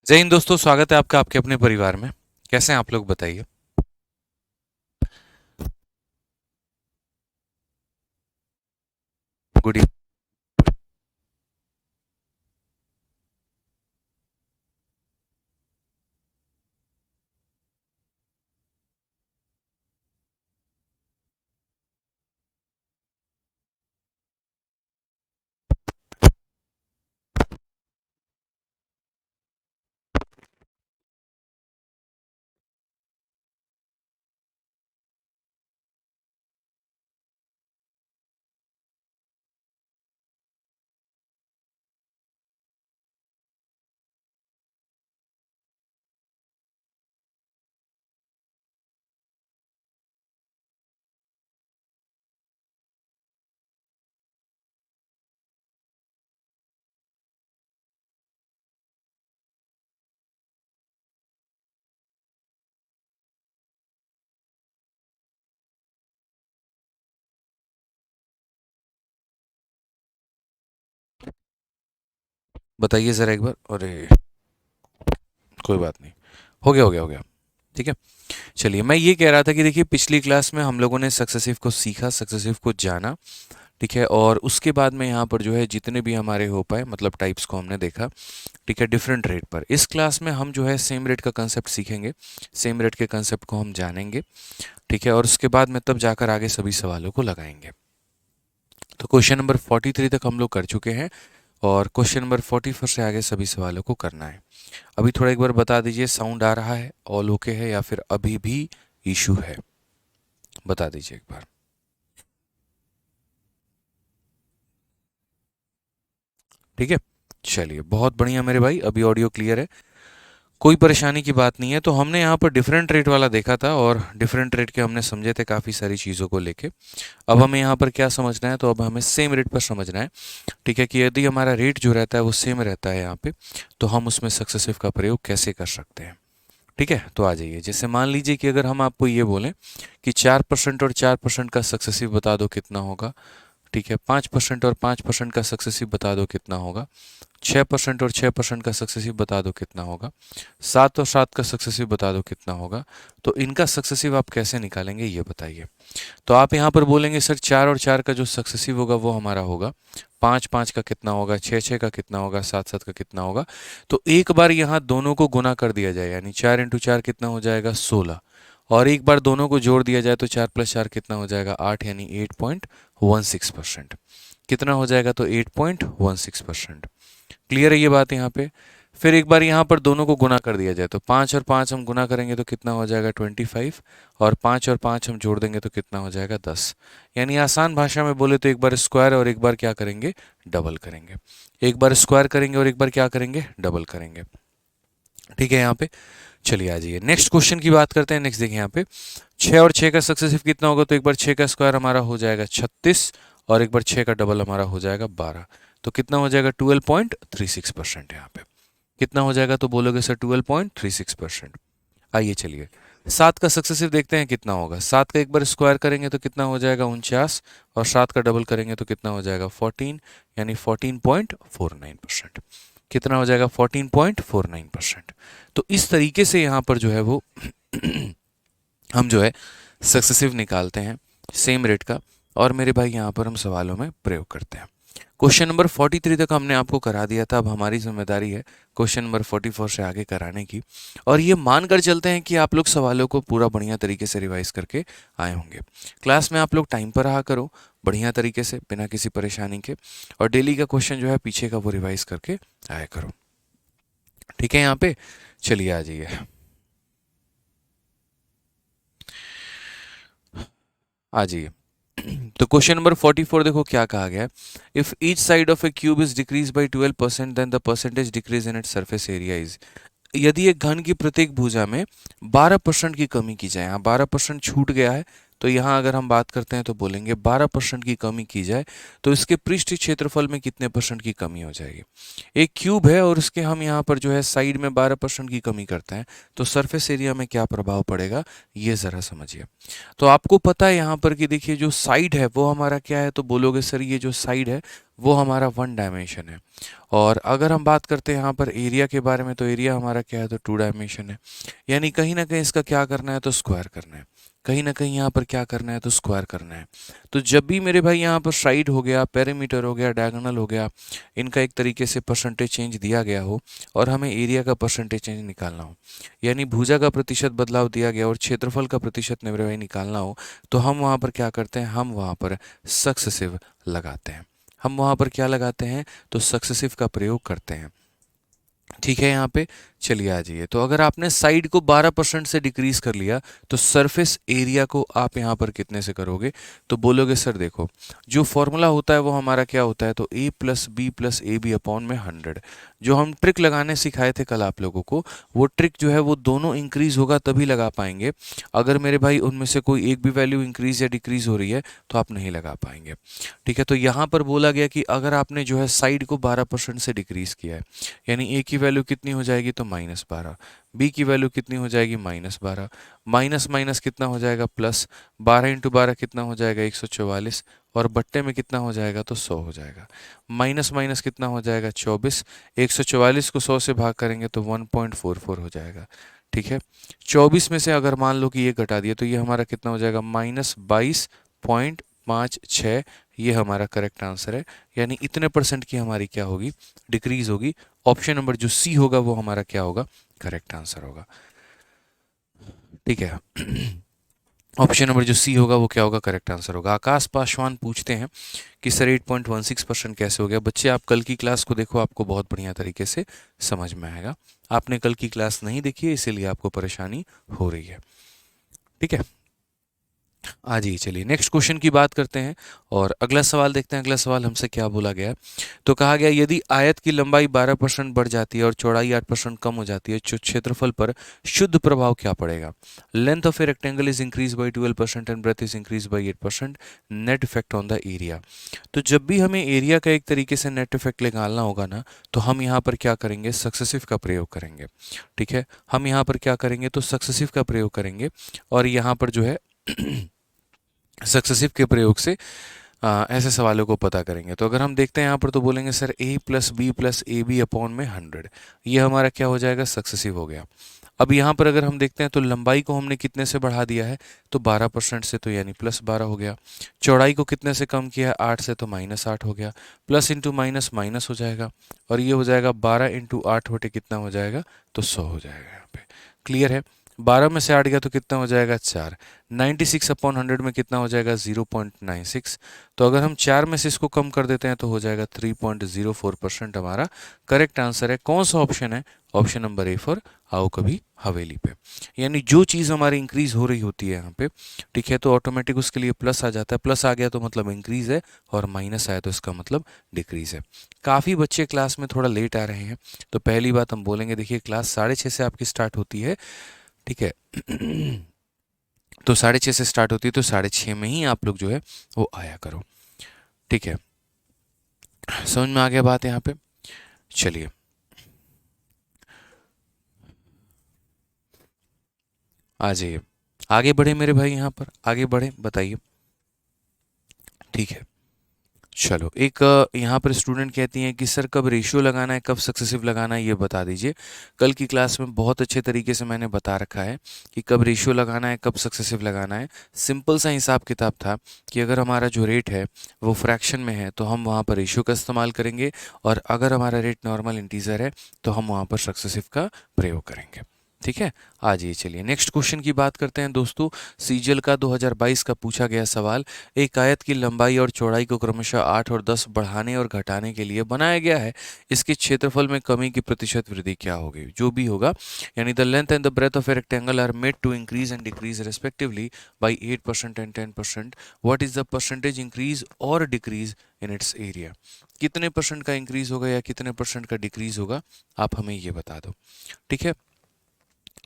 जय हिंद दोस्तों, स्वागत है आपका आपके अपने परिवार में। कैसे हैं आप लोग, बताइए। Good evening. बताइए ज़रा एक बार। अरे, कोई बात नहीं। हो गया। ठीक है। चलिए, मैं ये कह रहा था कि देखिए, पिछली क्लास में हम लोगों ने सक्सेसिव को सीखा, सक्सेसिव को जाना। ठीक है। और उसके बाद में यहाँ पर जो है जितने भी हमारे हो पाए, मतलब टाइप्स को हमने देखा। ठीक है, डिफरेंट रेट पर। इस क्लास में हम जो है सेम रेट का कंसेप्ट सीखेंगे, सेम रेट के कंसेप्ट को हम जानेंगे। ठीक है। और उसके बाद में तब जाकर आगे सभी सवालों को लगाएंगे। तो क्वेश्चन नंबर 43 तक हम लोग कर चुके हैं, और क्वेश्चन नंबर 44 से आगे सभी सवालों को करना है। अभी थोड़ा एक बार बता दीजिए, साउंड आ रहा है, ऑल ओके है, या फिर अभी भी इशू है? बता दीजिए एक बार। ठीक है। चलिए, बहुत बढ़िया मेरे भाई, अभी ऑडियो क्लियर है। कोई परेशानी की बात नहीं है। तो हमने यहाँ पर डिफरेंट रेट वाला देखा था, और डिफरेंट रेट के हमने समझे थे काफ़ी सारी चीज़ों को लेके। अब हमें यहाँ पर क्या समझना है, तो अब हमें सेम रेट पर समझना है। ठीक है, कि यदि हमारा रेट जो रहता है वो सेम रहता है यहाँ पे, तो हम उसमें सक्सेसिव का प्रयोग कैसे कर सकते हैं। ठीक है, तो आ जाइए। जैसे मान लीजिए कि अगर हम आपको ये बोलें कि 4% और 4% का सक्सेसिव बता दो कितना होगा। ठीक है, 5% और 5% का सक्सेसिव बता दो कितना होगा। 6% और 6% का सक्सेसिव बता दो कितना होगा। 7 और 7 का सक्सेसिव बता दो कितना होगा। तो इनका सक्सेसिव आप कैसे निकालेंगे, ये बताइए। तो आप यहाँ पर बोलेंगे सर, 4 और 4 का जो सक्सेसिव होगा वो हमारा होगा 5, 5 का कितना होगा, 6, 6 का कितना होगा, 7, 7 का कितना होगा। तो एक बार यहाँ दोनों को गुना कर दिया जाए, यानी 4 इंटू 4 कितना हो जाएगा, 16। और एक बार दोनों को जोड़ दिया जाए तो 4 प्लस 4 कितना हो जाएगा, 8, यानी 8.16%। कितना हो जाएगा, तो 8.16%। क्लियर है ये बात यहाँ पे? फिर एक बार यहाँ पर दोनों को गुना कर दिया जाए, तो 5 और 5 हम गुना करेंगे तो कितना हो जाएगा, 25। और 5 और 5 हम जोड़ देंगे तो कितना हो जाएगा, 10। यानी आसान भाषा में बोले तो एक बार स्क्वायर और एक बार क्या करेंगे, डबल करेंगे। एक बार स्क्वायर करेंगे और एक बार क्या करेंगे, डबल करेंगे। ठीक है यहाँ पे। चलिए आ जाइए, नेक्स्ट क्वेश्चन की बात करते हैं। नेक्स्ट देखिए यहाँ पे, 6 और 6 का सक्सेसिव कितना होगा, तो एक बार 6 का स्क्वायर हमारा हो जाएगा 36, और एक बार 6 का डबल हमारा हो जाएगा 12। तो कितना हो जाएगा, 12.36% यहाँ पे। कितना हो जाएगा, तो बोलोगे सर 12.36%। आइए चलिए, 7 का सक्सेसिव देखते हैं कितना होगा। 7 का एक बार स्क्वायर करेंगे तो कितना हो जाएगा, 49। और 7 का डबल करेंगे तो कितना हो जाएगा, 14, यानी 14.49%। कितना हो जाएगा, 14.49%। तो इस तरीके से यहाँ पर जो है वो हम जो है सक्सेसिव निकालते हैं सेम रेट का, और मेरे भाई यहाँ पर हम सवालों में प्रयोग करते हैं। क्वेश्चन नंबर 43 तक हमने आपको करा दिया था, अब हमारी जिम्मेदारी है क्वेश्चन नंबर 44 से आगे कराने की। और ये मानकर चलते हैं कि आप लोग सवालों को पूरा बढ़िया तरीके से रिवाइज करके आए होंगे। क्लास में आप लोग टाइम पर रहा करो, बढ़िया तरीके से, बिना किसी परेशानी के। और डेली का क्वेश्चन जो है पीछे का वो रिवाइज करके आया करो। ठीक है यहाँ पे। चलिए आ जाइए, आ जाइए। तो क्वेश्चन नंबर 44 देखो क्या कहा गया है। If each side of a cube is decrease by 12%, then the percentage decrease in its surface area is. यदि एक घन की प्रत्येक भुजा में 12% की कमी की जाए, यहाँ 12% छूट गया है, तो यहाँ अगर हम बात करते हैं तो बोलेंगे 12% की कमी की जाए तो इसके पृष्ठ क्षेत्रफल में कितने परसेंट की कमी हो जाएगी। एक क्यूब है और उसके हम यहाँ पर जो है साइड में 12% की कमी करते हैं, तो सरफेस एरिया में क्या प्रभाव पड़ेगा, ये ज़रा समझिए। तो आपको पता है यहाँ पर कि देखिए जो साइड है वो हमारा क्या है, तो बोलोगे सर ये जो साइड है वो हमारा वन डायमेंशन है। और अगर हम बात करते हैं यहाँ पर एरिया के बारे में, तो एरिया हमारा क्या है, तो टू डायमेंशन है। यानी कहीं ना कहीं इसका क्या करना है, तो स्क्वायर करना है। कहीं ना कहीं यहाँ पर क्या करना है, तो स्क्वायर करना है। तो जब भी मेरे भाई यहाँ पर साइड हो गया, पेरीमीटर हो गया, डायगोनल हो गया, इनका एक तरीके से परसेंटेज चेंज दिया गया हो और हमें एरिया का परसेंटेज चेंज निकालना हो, यानी भुजा का प्रतिशत बदलाव दिया गया और क्षेत्रफल का प्रतिशत मेरे भाई निकालना हो, तो हम वहाँ पर क्या करते हैं, हम वहाँ पर सक्सेसिव लगाते हैं। हम वहाँ पर क्या लगाते हैं, तो सक्सेसिव का प्रयोग करते हैं। ठीक है, यहाँ पे चलिए आ जाइए। तो अगर आपने साइड को 12% से डिक्रीज कर लिया, तो सरफेस एरिया को आप यहाँ पर कितने से करोगे, तो बोलोगे सर देखो जो फॉर्मूला होता है वो हमारा क्या होता है, तो a plus b plus a b upon में 100। जो हम ट्रिक लगाने सिखाए थे कल आप लोगों को, वो ट्रिक जो है वो दोनों इंक्रीज होगा तभी लगा पाएंगे। अगर मेरे भाई उनमें से कोई एक भी वैल्यू इंक्रीज या डिक्रीज हो रही है तो आप नहीं लगा पाएंगे। ठीक है, तो यहाँ पर बोला गया कि अगर आपने जो है साइड को 12% से डिक्रीज किया है, यानी ए की वैल्यू कितनी हो जाएगी, तो -12। बी की वैल्यू कितनी हो जाएगी, -12। माइनस माइनस कितना हो जाएगा, प्लस। 12 इंटू 12 कितना हो जाएगा, 144। और बट्टे में कितना हो जाएगा, तो 100 हो जाएगा। माइनस माइनस कितना हो जाएगा, 24। 144 को 100 से भाग करेंगे तो 1.44 हो जाएगा। ठीक है, 24 में से अगर मान लो कि ये घटा दिया तो ये हमारा कितना हो जाएगा, -22.56। ये हमारा करेक्ट आंसर है। यानी इतने परसेंट की हमारी क्या होगी, डिक्रीज होगी। ऑप्शन नंबर जो सी होगा वो हमारा क्या होगा, करेक्ट आंसर होगा। ठीक है, ऑप्शन नंबर जो सी होगा वो क्या होगा, करेक्ट आंसर होगा। आकाश पासवान पूछते हैं कि सर 8.16% कैसे हो गया। बच्चे आप कल की क्लास को देखो, आपको बहुत बढ़िया तरीके से समझ में आएगा। आपने कल की क्लास नहीं देखी है इसीलिए आपको परेशानी हो रही है। ठीक है, आ जाइए, चलिए नेक्स्ट क्वेश्चन की बात करते हैं और अगला सवाल देखते हैं। अगला सवाल हमसे क्या बोला गया है, तो कहा गया यदि आयत की लंबाई 12% बढ़ जाती है और चौड़ाई 8% कम हो जाती है, तो क्षेत्रफल पर शुद्ध प्रभाव क्या पड़ेगा। Length of a rectangle is increase by 12% and breadth is increase by 8%। Net effect on the area. तो जब भी हमें एरिया का एक तरीके से नेट इफेक्ट निकालना होगा ना, तो हम यहाँ पर क्या करेंगे, सक्सेसिव का प्रयोग करेंगे। ठीक है, हम यहाँ पर क्या करेंगे, तो सक्सेसिव का प्रयोग करेंगे। और यहाँ पर जो है सक्सेसिव के प्रयोग से ऐसे सवालों को पता करेंगे। तो अगर हम देखते हैं यहाँ पर, तो बोलेंगे sir a plus b plus a b upon में 100। ये हमारा क्या हो जाएगा, सक्सेसिव हो गया। अब यहाँ पर अगर हम देखते हैं तो लंबाई को हमने कितने से बढ़ा दिया है, तो 12% से, तो यानी +12 हो गया। चौड़ाई को कितने से कम किया है, 8 से, तो -8 हो गया। प्लस इंटू माइनस माइनस हो जाएगा और ये हो जाएगा 12 इंटू 8 बटे कितना हो जाएगा, तो 100 हो जाएगा। यहाँ पे क्लियर है। 12 में से 8 गया तो कितना हो जाएगा, 4। 96/100 में कितना हो जाएगा, 0.96। तो अगर हम 4 में से इसको कम कर देते हैं तो हो जाएगा 3.04%। हमारा करेक्ट आंसर है। कौन सा ऑप्शन है, ऑप्शन नंबर ए फॉर आओ कभी हवेली पे। यानी जो चीज़ हमारी इंक्रीज हो रही होती है यहाँ पे, ठीक है, तो ऑटोमेटिक उसके लिए प्लस आ जाता है। प्लस आ गया तो मतलब इंक्रीज है और माइनस आया तो इसका मतलब डिक्रीज है। काफ़ी बच्चे क्लास में थोड़ा लेट आ रहे हैं, तो पहली बात हम बोलेंगे, देखिए क्लास 6:30 से आपकी स्टार्ट होती है। ठीक है, तो 6:30 से स्टार्ट होती है, तो 6:30 में ही आप लोग जो है वो आया करो। ठीक है, समझ में आ गया बात यहाँ पे। चलिए आ जाइए, आगे बढ़े मेरे भाई, यहाँ पर आगे बढ़े, बताइए। ठीक है, चलो एक यहाँ पर स्टूडेंट कहती हैं कि सर कब रेशियो लगाना है, कब सक्सेसिव लगाना है, ये बता दीजिए। कल की क्लास में बहुत अच्छे तरीके से मैंने बता रखा है कि कब रेशियो लगाना है, कब सक्सेसिव लगाना है। सिंपल सा हिसाब किताब था कि अगर हमारा जो रेट है वो फ्रैक्शन में है तो हम वहाँ पर रेशियो का इस्तेमाल करेंगे, और अगर हमारा रेट नॉर्मल इंटीजर है तो हम वहाँ पर सक्सेसिव का प्रयोग करेंगे। ठीक है, आ जाइए, चलिए नेक्स्ट क्वेश्चन की बात करते हैं दोस्तों। सीजीएल का 2022 का पूछा गया सवाल, एक आयत की लंबाई और चौड़ाई को क्रमशः 8 और 10 बढ़ाने और घटाने के लिए बनाया गया है। इसके क्षेत्रफल में कमी की प्रतिशत वृद्धि क्या होगी, जो भी होगा। यानी the length and the breadth of a rectangle are made to increase and decrease respectively by 8% and 10%। What is the percentage increase और डिक्रीज इन इट्स एरिया। कितने परसेंट का इंक्रीज होगा या कितने परसेंट का डिक्रीज होगा, आप हमें ये बता दो। ठीक है,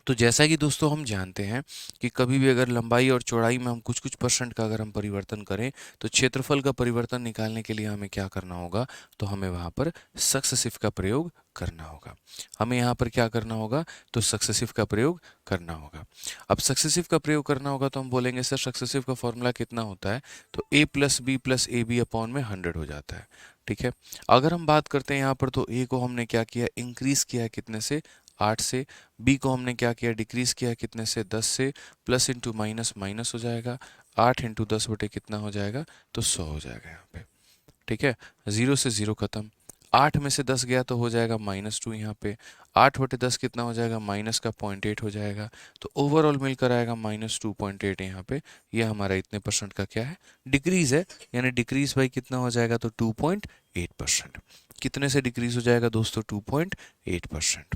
तो जैसा कि दोस्तों हम जानते हैं कि कभी भी अगर लंबाई और चौड़ाई में हम कुछ कुछ परसेंट का अगर हम परिवर्तन करें, तो क्षेत्रफल का परिवर्तन निकालने के लिए हमें क्या करना होगा, तो हमें वहाँ पर सक्सेसिव का प्रयोग करना होगा। हमें यहाँ पर क्या करना होगा, तो सक्सेसिव का प्रयोग करना होगा। अब सक्सेसिव का प्रयोग करना होगा तो हम बोलेंगे सर सक्सेसिव का फॉर्मूला कितना होता है, तो a plus b plus a b upon में 100 हो जाता है। ठीक है, अगर हम बात करते हैं यहाँ पर, तो a को हमने क्या किया, इंक्रीज किया है कितने से, 8 से। b को हमने क्या किया, डिक्रीज किया है कितने से, 10 से। प्लस इंटू माइनस माइनस हो जाएगा, 8 इंटू 10 बटे कितना हो जाएगा, तो 100 हो जाएगा यहाँ पे। ठीक है, 0 से 0 खत्म, 8 में से 10 गया तो हो जाएगा -2 यहाँ पे। 8 बटे 10 कितना हो जाएगा, माइनस का 0.8 हो जाएगा। तो ओवरऑल मिलकर आएगा -2.8 यहाँ पे। ये हमारा इतने परसेंट का क्या है, डिक्रीज है, यानी डिक्रीज बाई कितना हो जाएगा, तो 2.8%। कितने से डिक्रीज हो जाएगा दोस्तों, 2.8%।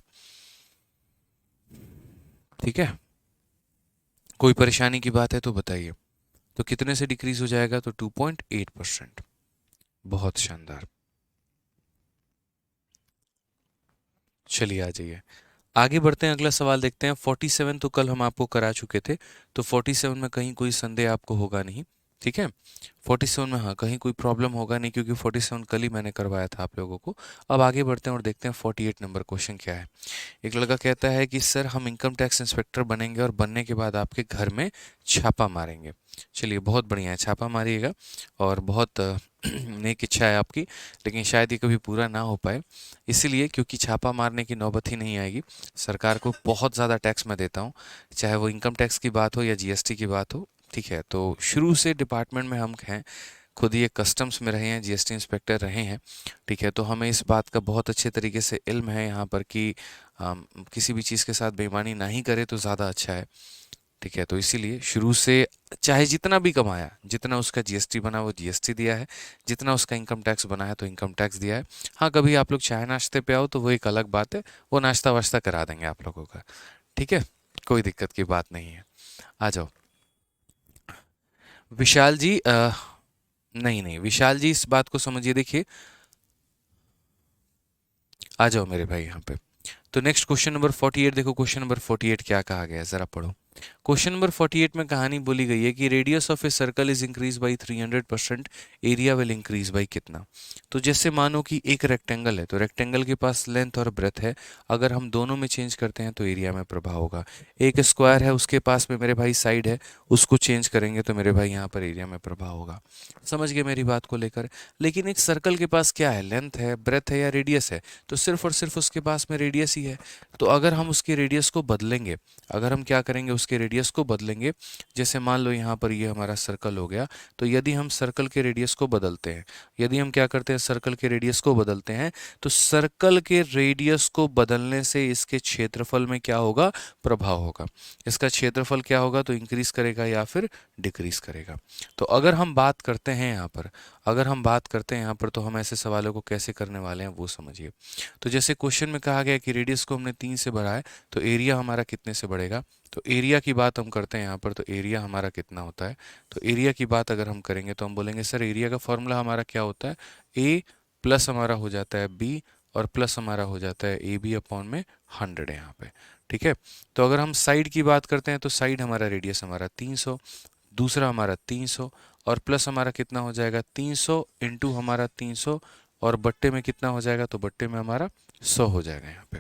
ठीक है, कोई परेशानी की बात है तो बताइए। तो कितने से डिक्रीज हो जाएगा, तो 2.8%। बहुत शानदार। चलिए आ जाइए, आगे बढ़ते हैं, अगला सवाल देखते हैं। 47 तो कल हम आपको करा चुके थे, तो 47 में कहीं कोई संदेह आपको होगा नहीं। ठीक है, 47 में हाँ कहीं कोई प्रॉब्लम होगा नहीं, क्योंकि 47 कल ही मैंने करवाया था आप लोगों को। अब आगे बढ़ते हैं और देखते हैं 48 नंबर क्वेश्चन क्या है। एक लड़का कहता है कि सर हम इनकम टैक्स इंस्पेक्टर बनेंगे और बनने के बाद आपके घर में छापा मारेंगे। चलिए बहुत बढ़िया है, छापा मारिएगा, और बहुत नेक इच्छा है आपकी, लेकिन शायद ये कभी पूरा ना हो पाए। इसीलिए क्योंकि छापा मारने की नौबत ही नहीं आएगी। सरकार को बहुत ज़्यादा टैक्स मैं देता हूँ, चाहे वो इनकम टैक्स की बात हो या जीएसटी की बात हो। ठीक है, तो शुरू से डिपार्टमेंट में हम हैं, खुद ही एक कस्टम्स में रहे हैं, जीएसटी इंस्पेक्टर रहे हैं। ठीक है, तो हमें इस बात का बहुत अच्छे तरीके से इल्म है यहाँ पर कि किसी भी चीज़ के साथ बेईमानी ना ही करे तो ज़्यादा अच्छा है। ठीक है, तो इसीलिए शुरू से चाहे जितना भी कमाया, जितना उसका जीएसटी बना वो जीएसटी दिया है, जितना उसका इनकम टैक्स बना है तो इनकम टैक्स दिया है। हाँ, कभी आप लोग चाय नाश्ते पे आओ तो वो एक अलग बात है, वो नाश्ता वाश्ता करा देंगे आप लोगों का। ठीक है, कोई दिक्कत की बात नहीं है। आ जाओ विशाल जी, नहीं नहीं विशाल जी, इस बात को समझिए। देखिए आ जाओ मेरे भाई यहाँ पे। तो नेक्स्ट क्वेश्चन नंबर 48 देखो, क्वेश्चन नंबर 48 क्या कहा गया है, जरा पढ़ो। क्वेश्चन नंबर 48 में कहानी बोली गई है कि radius of a circle is increase by 300%, area will increase by कितना। तो जैसे मानो कि एक रेक्टेंगल है, तो रेक्टेंगल के पास लेंथ और ब्रेथ है, अगर हम दोनों में चेंज करते हैं तो एरिया में प्रभाव होगा। एक स्क्वायर है, उसके पास में मेरे भाई साइड है, उसको चेंज करेंगे तो मेरे भाई यहाँ पर एरिया में प्रभाव होगा। समझ गए मेरी बात को लेकर। लेकिन एक सर्कल के पास क्या है, लेंथ है, ब्रेथ है या रेडियस है, तो सिर्फ और सिर्फ उसके पास में रेडियस ही है। तो अगर हम उसके रेडियस को बदलेंगे, अगर हम क्या करेंगे, उसके रेडियस को बदलेंगे, जैसे मान लो यहाँ पर ये हमारा सर्कल हो गया, तो यदि हम सर्कल के रेडियस को बदलते हैं, यदि हम क्या करते हैं, सर्कल के रेडियस को बदलते हैं, तो सर्कल के रेडियस को बदलने से इसके क्षेत्रफल में क्या होगा, प्रभाव होगा। इसका क्षेत्रफल क्या होगा, तो इंक्रीज करेगा या फिर डिक्रीज करेगा। तो अगर हम बात करते हैं यहाँ पर, अगर हम बात करते हैं यहाँ पर, तो हम ऐसे सवालों को कैसे करने वाले हैं वो समझिए। तो जैसे क्वेश्चन में कहा गया कि रेडियस को हमने 3 से बढ़ाया, तो एरिया हमारा कितने से बढ़ेगा। तो एरिया की बात हम करते हैं यहाँ पर, तो एरिया हमारा कितना होता है। तो एरिया की बात अगर हम करेंगे तो हम बोलेंगे सर एरिया का फॉर्मूला हमारा क्या होता है, ए प्लस हमारा हो जाता है बी, और प्लस हमारा हो जाता है ए बी अपॉन में 100 है यहाँ पे। ठीक है, तो अगर हम साइड की बात करते हैं, तो साइड हमारा रेडियस हमारा 300, दूसरा हमारा 300, और प्लस हमारा कितना हो जाएगा, 300 इंटू हमारा 300, और बट्टे में कितना हो जाएगा, तो बट्टे में हमारा 100 हो जाएगा यहाँ पे।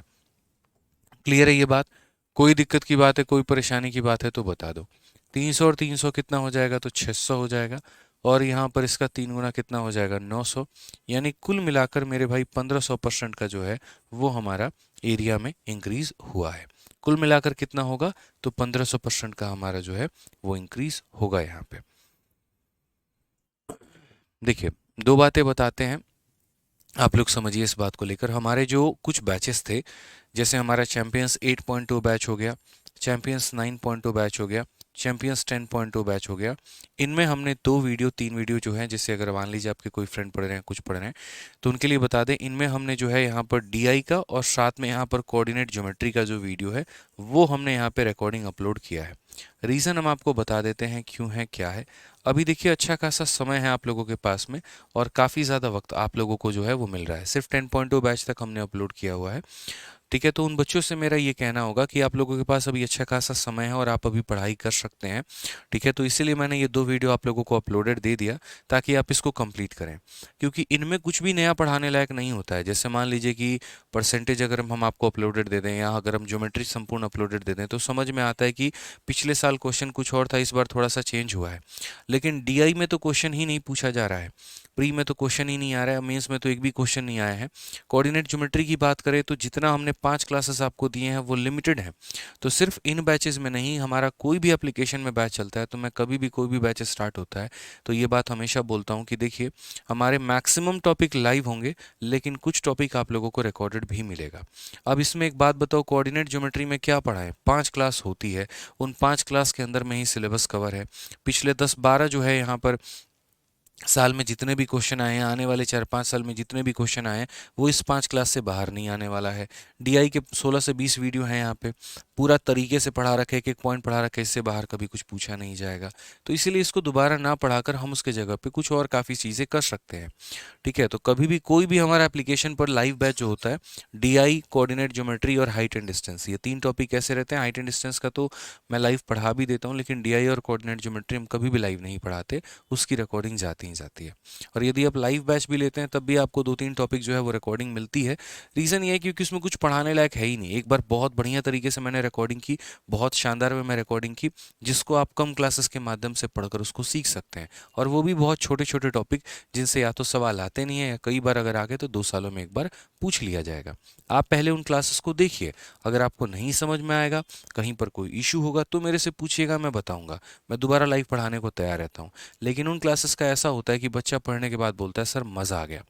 क्लियर है ये बात, कोई दिक्कत की बात है, कोई परेशानी की बात है तो बता दो। 300 और 300 कितना हो जाएगा, तो 600 हो जाएगा, और यहाँ पर इसका 3 गुना कितना हो जाएगा, 900। यानी कुल मिलाकर मेरे भाई 1500% का जो है वो हमारा एरिया में इंक्रीज हुआ है। कुल मिलाकर कितना होगा, तो 1500% का हमारा जो है वो इंक्रीज होगा यहाँ पे। देखिए दो बातें बताते हैं, आप लोग समझिए इस बात को लेकर। हमारे जो कुछ बैचेस थे, जैसे हमारा चैंपियंस 8.2 बैच हो गया, चैंपियंस 9.2 बैच हो गया, चैंपियंस 10.2 बैच हो गया, इनमें हमने 2 वीडियो 3 वीडियो जो हैं, जैसे अगर मान लीजिए आपके कोई फ्रेंड पढ़ रहे हैं, कुछ पढ़ रहे हैं, तो उनके लिए बता दें, इनमें हमने जो है यहाँ पर डीआई का और साथ में यहाँ पर कोऑर्डिनेट ज्योमेट्री का जो वीडियो है वो हमने यहाँ पे रिकॉर्डिंग अपलोड किया है। रीज़न हम आपको बता देते हैं क्यों है क्या है। अभी देखिए अच्छा खासा समय है आप लोगों के पास में, और काफ़ी ज़्यादा वक्त आप लोगों को जो है वो मिल रहा है। सिर्फ 10.2 बैच तक हमने अपलोड किया हुआ है, ठीक है। तो उन बच्चों से मेरा ये कहना होगा कि आप लोगों के पास अभी अच्छा खासा समय है और आप अभी पढ़ाई कर सकते हैं। ठीक है। तो इसीलिए मैंने ये 2 वीडियो आप लोगों को अपलोडेड दे दिया ताकि आप इसको कंप्लीट करें, क्योंकि इनमें कुछ भी नया पढ़ाने लायक नहीं होता है। जैसे मान लीजिए कि परसेंटेज अगर हम आपको अपलोडेड दे दें या अगर हम ज्योमेट्री संपूर्ण अपलोडेड दे दें तो समझ में आता है कि पिछले साल क्वेश्चन कुछ और था, इस बार थोड़ा सा चेंज हुआ है। लेकिन डीआई में तो क्वेश्चन ही नहीं पूछा जा रहा है, प्री में तो क्वेश्चन ही नहीं आ रहा है, मेंस में तो एक भी क्वेश्चन नहीं आया है। कोऑर्डिनेट ज्योमेट्री की बात करें तो जितना हमने 5 क्लासेस आपको दिए हैं वो लिमिटेड है। तो सिर्फ इन बैचेस में नहीं, हमारा कोई भी एप्लीकेशन में बैच चलता है तो मैं कभी भी कोई भी बैच स्टार्ट होता है तो ये बात हमेशा बोलता हूँ कि देखिए हमारे मैक्सिमम टॉपिक लाइव होंगे, लेकिन कुछ टॉपिक आप लोगों को रिकॉर्डेड भी मिलेगा। अब इसमें एक बात बताओ, कोऑर्डिनेट ज्योमेट्री में क्या पढ़ा है? 5 क्लास होती है, उन 5 क्लास के अंदर में ही सिलेबस कवर है। पिछले 10-12 जो है यहाँ पर साल में जितने भी क्वेश्चन आए हैं, आने वाले 4-5 साल में जितने भी क्वेश्चन आए हैं वो इस 5 क्लास से बाहर नहीं आने वाला है। डीआई के 16 से 20 वीडियो हैं यहाँ पे, पूरा तरीके से पढ़ा रखे, एक एक पॉइंट पढ़ा रखे, इससे बाहर कभी कुछ पूछा नहीं जाएगा। तो इसीलिए इसको दोबारा ना पढ़ाकर हम उसके जगह पे कुछ और काफ़ी चीज़ें कर सकते हैं। ठीक है। तो कभी भी कोई भी हमारा एप्लीकेशन पर लाइव बैच जो होता है, डीआई, कोऑर्डिनेट ज्योमेट्री और हाइट एंड डिस्टेंस, ये 3 टॉपिक ऐसे रहते हैं। हाइट एंड डिस्टेंस का तो मैं लाइव पढ़ा भी देता हूँ, लेकिन डीआई और कोऑर्डिनेट ज्योमेट्री हम कभी भी लाइव नहीं पढ़ाते, उसकी रिकॉर्डिंग जाती ही जाती है। और यदि आप लाइव बैच भी लेते हैं तब भी आपको 2-3 टॉपिक जो है वो रिकॉर्डिंग मिलती है। रीज़न ये है क्योंकि उसमें कुछ पढ़ाने लायक है ही नहीं। एक बार बहुत बढ़िया तरीके से मैंने रिकॉर्डिंग की, बहुत शानदार वे मैं रिकॉर्डिंग की, जिसको आप कम क्लासेस के माध्यम से पढ़कर उसको सीख सकते हैं। और वो भी बहुत छोटे छोटे टॉपिक जिनसे या तो सवाल आते नहीं है या कई बार अगर आ गए तो 2 सालों में एक बार पूछ लिया जाएगा। आप पहले उन क्लासेस को देखिए, अगर आपको नहीं समझ में आएगा, कहीं पर कोई इशू होगा तो मेरे से पूछिएगा, मैं बताऊंगा। मैं दोबारा लाइव पढ़ाने को तैयार रहता हूँ। लेकिन उन क्लासेस का ऐसा होता है कि बच्चा पढ़ने के बाद बोलता है सर मज़ा आ गया।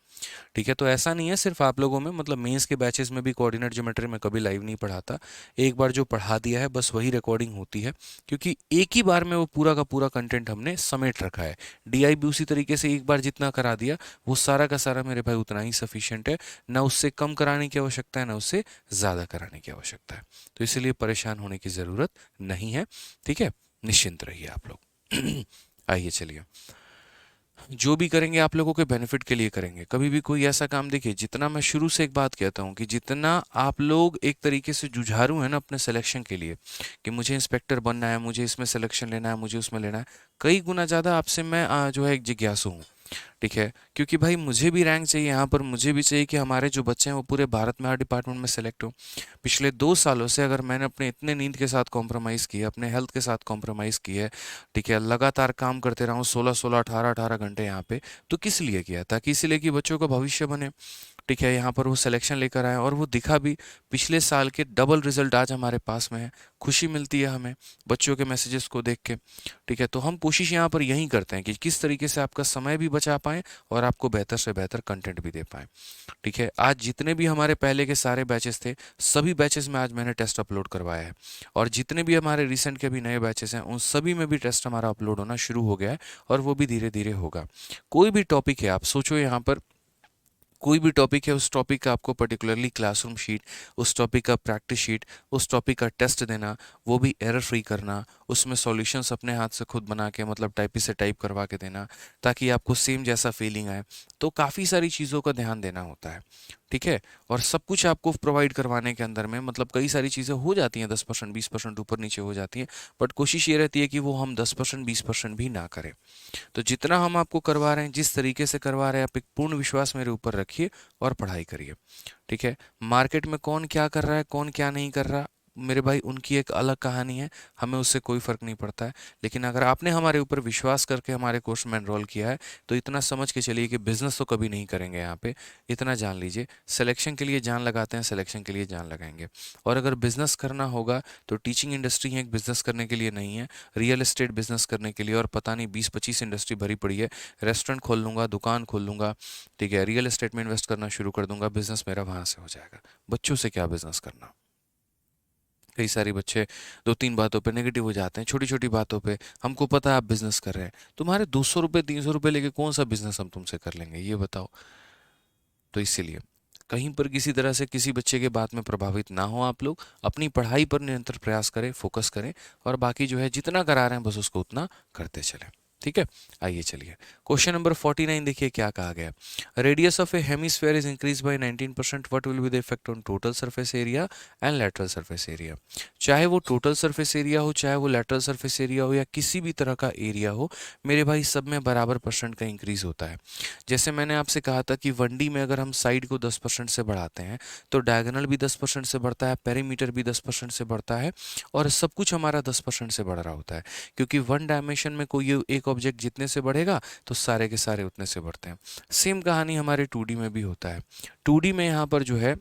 ठीक है। तो ऐसा नहीं है सिर्फ आप लोगों में, मतलब मेंस के बैचेस में भी कोऑर्डिनेट ज्योमेट्री में कभी लाइव नहीं पढ़ाता। एक बार जो पढ़ा दिया है बस वही रिकॉर्डिंग होती है, क्योंकि एक ही बार में वो पूरा का पूरा कंटेंट हमने समेट रखा है। डीआई भी उसी तरीके से एक बार जितना करा दिया वो सारा का सारा मेरे भाई उतना ही सफिशिएंट है। ना उससे कम कराने की आवश्यकता है, ना उससे ज़्यादा कराने की आवश्यकता है। तो इसलिए परेशान होने की ज़रूरत नहीं है। ठीक है। निश्चिंत रहिए आप लोग। आइए चलिए, जो भी करेंगे आप लोगों के बेनिफिट के लिए करेंगे। कभी भी कोई ऐसा काम, देखिए जितना मैं शुरू से एक बात कहता हूँ कि जितना आप लोग एक तरीके से जुझारू हैं ना अपने सिलेक्शन के लिए कि मुझे इंस्पेक्टर बनना है, मुझे इसमें सिलेक्शन लेना है, मुझे उसमें लेना है, कई गुना ज़्यादा आपसे मैं जो है एक जिज्ञासु हूँ। ठीक है। क्योंकि भाई मुझे भी रैंक चाहिए यहाँ पर, मुझे भी चाहिए कि हमारे जो बच्चे हैं वो पूरे भारत में हर डिपार्टमेंट में सेलेक्ट हो। पिछले 2 सालों से अगर मैंने अपने इतने नींद के साथ कॉम्प्रोमाइज़ किया, अपने हेल्थ के साथ कॉम्प्रोमाइज़ किया है, ठीक है, लगातार काम करते रहा हूँ 16-16, 18-18 घंटे यहाँ पे, तो किस लिए किया? ताकि इसलिए कि बच्चों का भविष्य बने। ठीक है। यहाँ पर वो सिलेक्शन लेकर आए और वो दिखा भी। पिछले साल के डबल रिजल्ट आज हमारे पास में है, खुशी मिलती है हमें बच्चों के मैसेजेस को देख के। ठीक है। तो हम कोशिश यहाँ पर यही करते हैं कि किस तरीके से आपका समय भी बचा पाएँ और आपको बेहतर से बेहतर कंटेंट भी दे पाएँ। ठीक है। आज जितने भी हमारे पहले के सारे बैचेस थे, सभी बैचेस में आज मैंने टेस्ट अपलोड करवाया है। और जितने भी हमारे रिसेंट के भी नए बैचेस हैं उन सभी में भी टेस्ट हमारा अपलोड होना शुरू हो गया है, और वो भी धीरे धीरे होगा। कोई भी टॉपिक है, आप सोचो यहाँ पर कोई भी टॉपिक है, उस टॉपिक का आपको पर्टिकुलरली क्लासरूम शीट, उस टॉपिक का प्रैक्टिस शीट, उस टॉपिक का टेस्ट देना, वो भी एरर फ्री करना, उसमें सॉल्यूशंस अपने हाथ से खुद बना के, मतलब टाइपिस्ट से टाइप करवा के देना, ताकि आपको सेम जैसा फीलिंग आए। तो काफ़ी सारी चीज़ों का ध्यान देना होता है। ठीक है। और सब कुछ आपको प्रोवाइड करवाने के अंदर में, मतलब कई सारी चीज़ें हो जाती हैं 10% 20% ऊपर नीचे हो जाती हैं, बट कोशिश ये रहती है कि वो हम 10% 20% भी ना करें। तो जितना हम आपको करवा रहे हैं, जिस तरीके से करवा रहे हैं, आप एक पूर्ण विश्वास मेरे ऊपर रखिए और पढ़ाई करिए। ठीक है। मार्केट में कौन क्या कर रहा है, कौन क्या नहीं कर रहा, मेरे भाई उनकी एक अलग कहानी है, हमें उससे कोई फ़र्क नहीं पड़ता है। लेकिन अगर आपने हमारे ऊपर विश्वास करके हमारे कोर्स में एनरोल किया है तो इतना समझ के चलिए कि बिज़नेस तो कभी नहीं करेंगे यहाँ पे। इतना जान लीजिए, सिलेक्शन के लिए जान लगाते हैं, सिलेक्शन के लिए जान लगाएंगे। और अगर बिज़नेस करना होगा तो टीचिंग इंडस्ट्री है एक बिज़नेस करने के लिए नहीं है, रियल एस्टेट बिज़नेस करने के लिए। और पता नहीं 20-25 इंडस्ट्री भरी पड़ी है। रेस्टोरेंट खोल लूँगा, दुकान खोल लूँगा, ठीक है, रियल एस्टेट में इन्वेस्ट करना शुरू कर दूंगा, बिज़नेस मेरा वहाँ से हो जाएगा। बच्चों से क्या बिज़नेस करना। कई सारे बच्चे 2-3 बातों पे नेगेटिव हो जाते हैं, छोटी छोटी बातों पे। हमको पता है आप बिजनेस कर रहे हैं, तुम्हारे 200 रुपये 300 रुपये लेके कौन सा बिजनेस हम तुमसे कर लेंगे, ये बताओ। तो इसीलिए कहीं पर किसी तरह से किसी बच्चे के बात में प्रभावित ना हो, आप लोग अपनी पढ़ाई पर निरंतर प्रयास करें, फोकस करें, और बाकी जो है जितना करा रहे हैं बस उसको उतना करते चलें। ठीक है। आइए चलिए क्वेश्चन नंबर 49 देखिए क्या कहा गया। Radius of A hemisphere is increase bye 19%, what will be the effect on total surface area and lateral surface area. चाहे वो टोटल सरफेस एरिया हो, चाहे वो लैटरल सरफेस एरिया हो, या किसी भी तरह का एरिया हो मेरे भाई, सब में बराबर परसेंट का इंक्रीज होता है। जैसे मैंने आपसे कहा था कि 1D में अगर हम साइड को 10% से बढ़ाते हैं तो डायगोनल भी 10% से बढ़ता है, पेरीमीटर भी 10% से बढ़ता है, और सब कुछ हमारा 10% से बढ़ रहा होता है। क्योंकि वन डायमेंशन में कोई एक ऑब्जेक्ट जितने से बढ़ेगा तो सारे के सारे उतने से बढ़ते हैं। सेम कहानी हमारे 2D में भी होता है। 2D में यहाँ पर जो है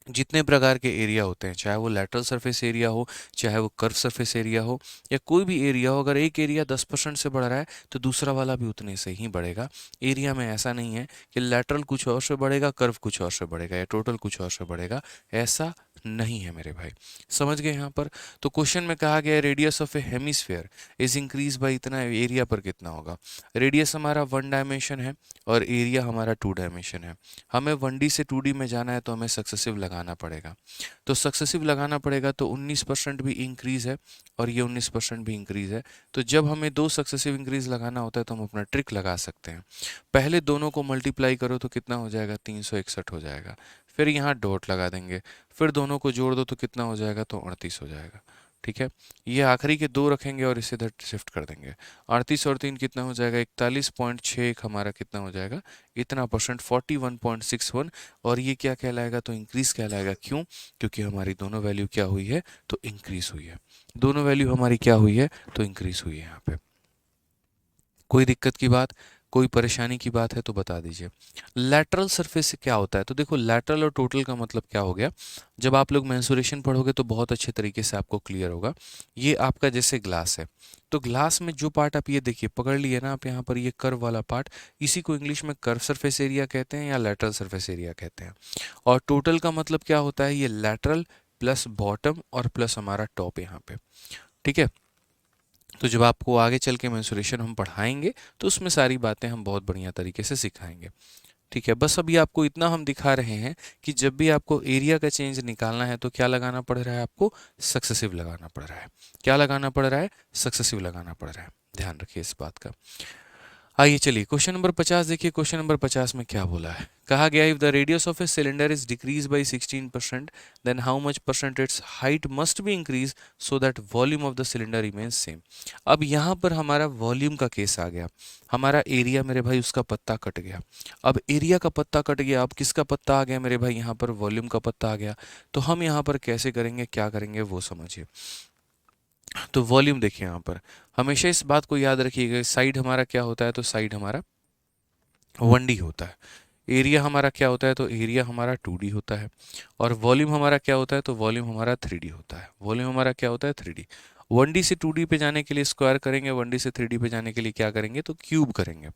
जितने प्रकार के एरिया होते हैं, चाहे वो लैटरल सरफेस एरिया हो, चाहे वो कर्व सरफेस एरिया हो, या कोई भी एरिया हो, अगर एक एरिया 10% से बढ़ रहा है तो दूसरा वाला भी उतने से ही बढ़ेगा। एरिया में ऐसा नहीं है कि लैटरल कुछ और से बढ़ेगा, कर्व कुछ और से बढ़ेगा, या टोटल कुछ और से बढ़ेगा, ऐसा नहीं है मेरे भाई। समझ गए यहाँ पर। तो क्वेश्चन में कहा गया radius of A hemisphere is increase by इतना, एरिया पर कितना होगा। रेडियस हमारा 1 डायमेंशन है और एरिया हमारा 2 डायमेंशन है। हमें 1D से 2D में जाना है तो हमें सक्सेसिव लगाना पड़ेगा। तो सक्सेसिव लगाना पड़ेगा तो 19% भी इंक्रीज है और ये 19% भी इंक्रीज है। तो जब हमें दो सक्सेसिव इंक्रीज लगाना होता है तो हम अपना ट्रिक लगा सकते हैं। पहले दोनों को मल्टीप्लाई करो तो कितना हो जाएगा, 361 हो जाएगा। फिर यहाँ डॉट लगा देंगे, फिर दोनों को जोड़ दो तो कितना हो जाएगा, तो 38 हो जाएगा। ठीक है। ये आखिरी के दो रखेंगे और इसे इधर शिफ्ट कर देंगे। 38 और 3 कितना हो जाएगा, 41.61 हमारा कितना हो जाएगा, इतना परसेंट 41.61। और ये क्या कहलाएगा, तो इंक्रीज कहलाएगा। क्यों? क्योंकि हमारी दोनों वैल्यू क्या हुई है, तो इंक्रीज हुई है। दोनों वैल्यू हमारी क्या हुई है, तो इंक्रीज हुई है यहाँ पे। कोई दिक्कत की बात, कोई परेशानी की बात है तो बता दीजिए। लैटरल सरफेस से क्या होता है, तो देखो लैटरल और टोटल का मतलब क्या हो गया। जब आप लोग मेंसुरेशन पढ़ोगे तो बहुत अच्छे तरीके से आपको क्लियर होगा। ये आपका जैसे ग्लास है, तो ग्लास में जो पार्ट आप ये देखिए पकड़ लिए ना आप यहाँ पर, ये कर्व वाला पार्ट, इसी को इंग्लिश में कर्व सरफेस एरिया कहते हैं या लैटरल सरफेस एरिया कहते हैं। और टोटल का मतलब क्या होता है, ये लैटरल प्लस बॉटम और प्लस हमारा टॉप यहाँ पे। ठीक है। तो जब आपको आगे चल के मेंसुरेशन हम पढ़ाएंगे तो उसमें सारी बातें हम बहुत बढ़िया तरीके से सिखाएंगे। ठीक है। बस अभी आपको इतना हम दिखा रहे हैं कि जब भी आपको एरिया का चेंज निकालना है तो क्या लगाना पड़ रहा है, आपको सक्सेसिव लगाना पड़ रहा है। क्या लगाना पड़ रहा है, सक्सेसिव लगाना पड़ रहा है। ध्यान रखिए इस बात का। आइए चलिए क्वेश्चन नंबर 50 देखिए। क्वेश्चन नंबर 50 में क्या बोला है, कहा गया if the radius of a cylinder is decrease by 16%, then how much percent its height must be increase so that volume of the cylinder remains same. अब यहाँ पर हमारा वॉल्यूम का केस आ गया। हमारा एरिया मेरे भाई उसका पत्ता कट गया। अब एरिया का पत्ता कट गया, अब किसका पत्ता आ गया मेरे भाई, यहाँ पर वॉल्यूम का पत्ता आ गया। तो हम यहाँ पर कैसे करेंगे, क्या करेंगे वो समझिए। तो वॉल्यूम देखिए यहाँ पर, हमेशा इस बात को याद रखिएगा, साइड हमारा क्या होता है, तो साइड हमारा 1D होता है। एरिया हमारा क्या होता है, तो एरिया हमारा 2D होता है। और वॉल्यूम हमारा क्या होता है, तो वॉल्यूम हमारा 3D होता है। वॉल्यूम हमारा क्या होता है, 3D। 1D से 2D पे जाने के लिए स्क्वायर करेंगे, 1D से 3D पे जाने के लिए क्या करेंगे, तो क्यूब करेंगे।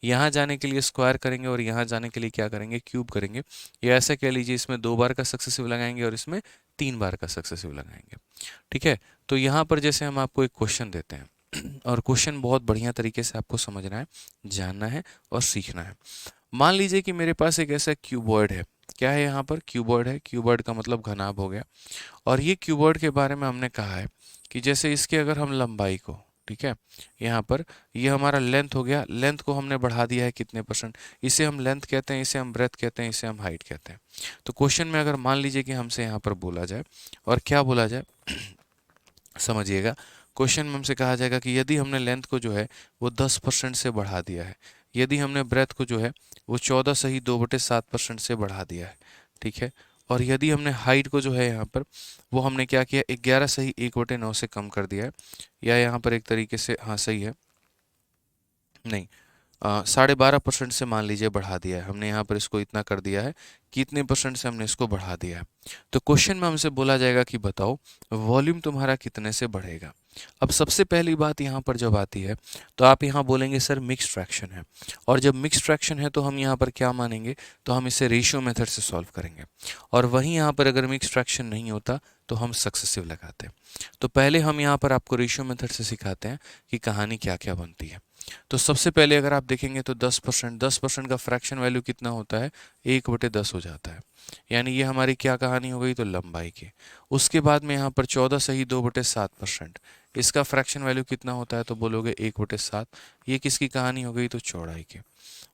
यहाँ जाने के लिए स्क्वायर करेंगे और यहाँ जाने के लिए क्या करेंगे, क्यूब करेंगे। या ऐसा कह लीजिए इसमें 2 बार का सक्सेसिव लगाएंगे और इसमें 3 बार का सक्सेसिव लगाएंगे। ठीक है। तो यहाँ पर जैसे हम आपको एक क्वेश्चन देते हैं और क्वेश्चन बहुत बढ़िया तरीके से आपको समझना है, जानना है और सीखना है। मान लीजिए कि मेरे पास एक ऐसा क्यूबॉइड है। क्या है यहाँ पर, क्यूबॉइड है। क्यूबॉइड का मतलब घनाभ हो गया। और ये क्यूबॉइड के बारे में हमने कहा है कि जैसे इसके अगर हम लंबाई को, ठीक है, यहाँ पर ये हमारा लेंथ हो गया, लेंथ को हमने बढ़ा दिया है कितने परसेंट, इसे हम लेंथ कहते हैं, इसे हम ब्रेथ कहते हैं, इसे हम हाइट कहते हैं। तो क्वेश्चन में अगर मान लीजिए कि हमसे यहाँ पर बोला जाए, और क्या बोला जाए समझिएगा। क्वेश्चन में हमसे कहा जाएगा कि यदि हमने लेंथ को जो है वो 10% से बढ़ा दिया है, यदि हमने ब्रेथ को जो है वो 14 सही 2/7% से बढ़ा दिया है, ठीक है, और यदि हमने हाइट को जो है यहाँ पर वो हमने क्या किया, 11 सही 1/9 से कम कर दिया है, या यहाँ पर एक तरीके से, हाँ सही है, नहीं 12.5% से मान लीजिए बढ़ा दिया है हमने, यहाँ पर इसको इतना कर दिया है, कितने परसेंट से हमने इसको बढ़ा दिया है। तो क्वेश्चन में हमसे बोला जाएगा कि बताओ वॉल्यूम तुम्हारा कितने से बढ़ेगा। अब सबसे पहली बात यहाँ पर जब आती है तो आप यहाँ बोलेंगे सर मिक्स्ड फ्रैक्शन है, और जब मिक्स्ड फ्रैक्शन है तो हम यहाँ पर क्या मानेंगे, तो हम इसे रेशियो मेथड से सॉल्व करेंगे। और वहीं यहाँ पर अगर मिक्स्ड फ्रैक्शन नहीं होता तो हम सक्सेसिव लगाते हैं। तो पहले हम यहाँ पर आपको रेशियो मेथड से सिखाते हैं कि कहानी क्या क्या बनती है। तो सबसे पहले अगर आप देखेंगे तो 10% का फ्रैक्शन वैल्यू कितना होता है, 1/10 हो जाता है। यानी ये हमारी क्या कहानी हो गई, तो लंबाई की। उसके बाद में यहाँ पर 14 सही 2/7%, इसका फ्रैक्शन वैल्यू कितना होता है, तो बोलोगे 1/7। ये किसकी कहानी हो गई, तो चौड़ाई की।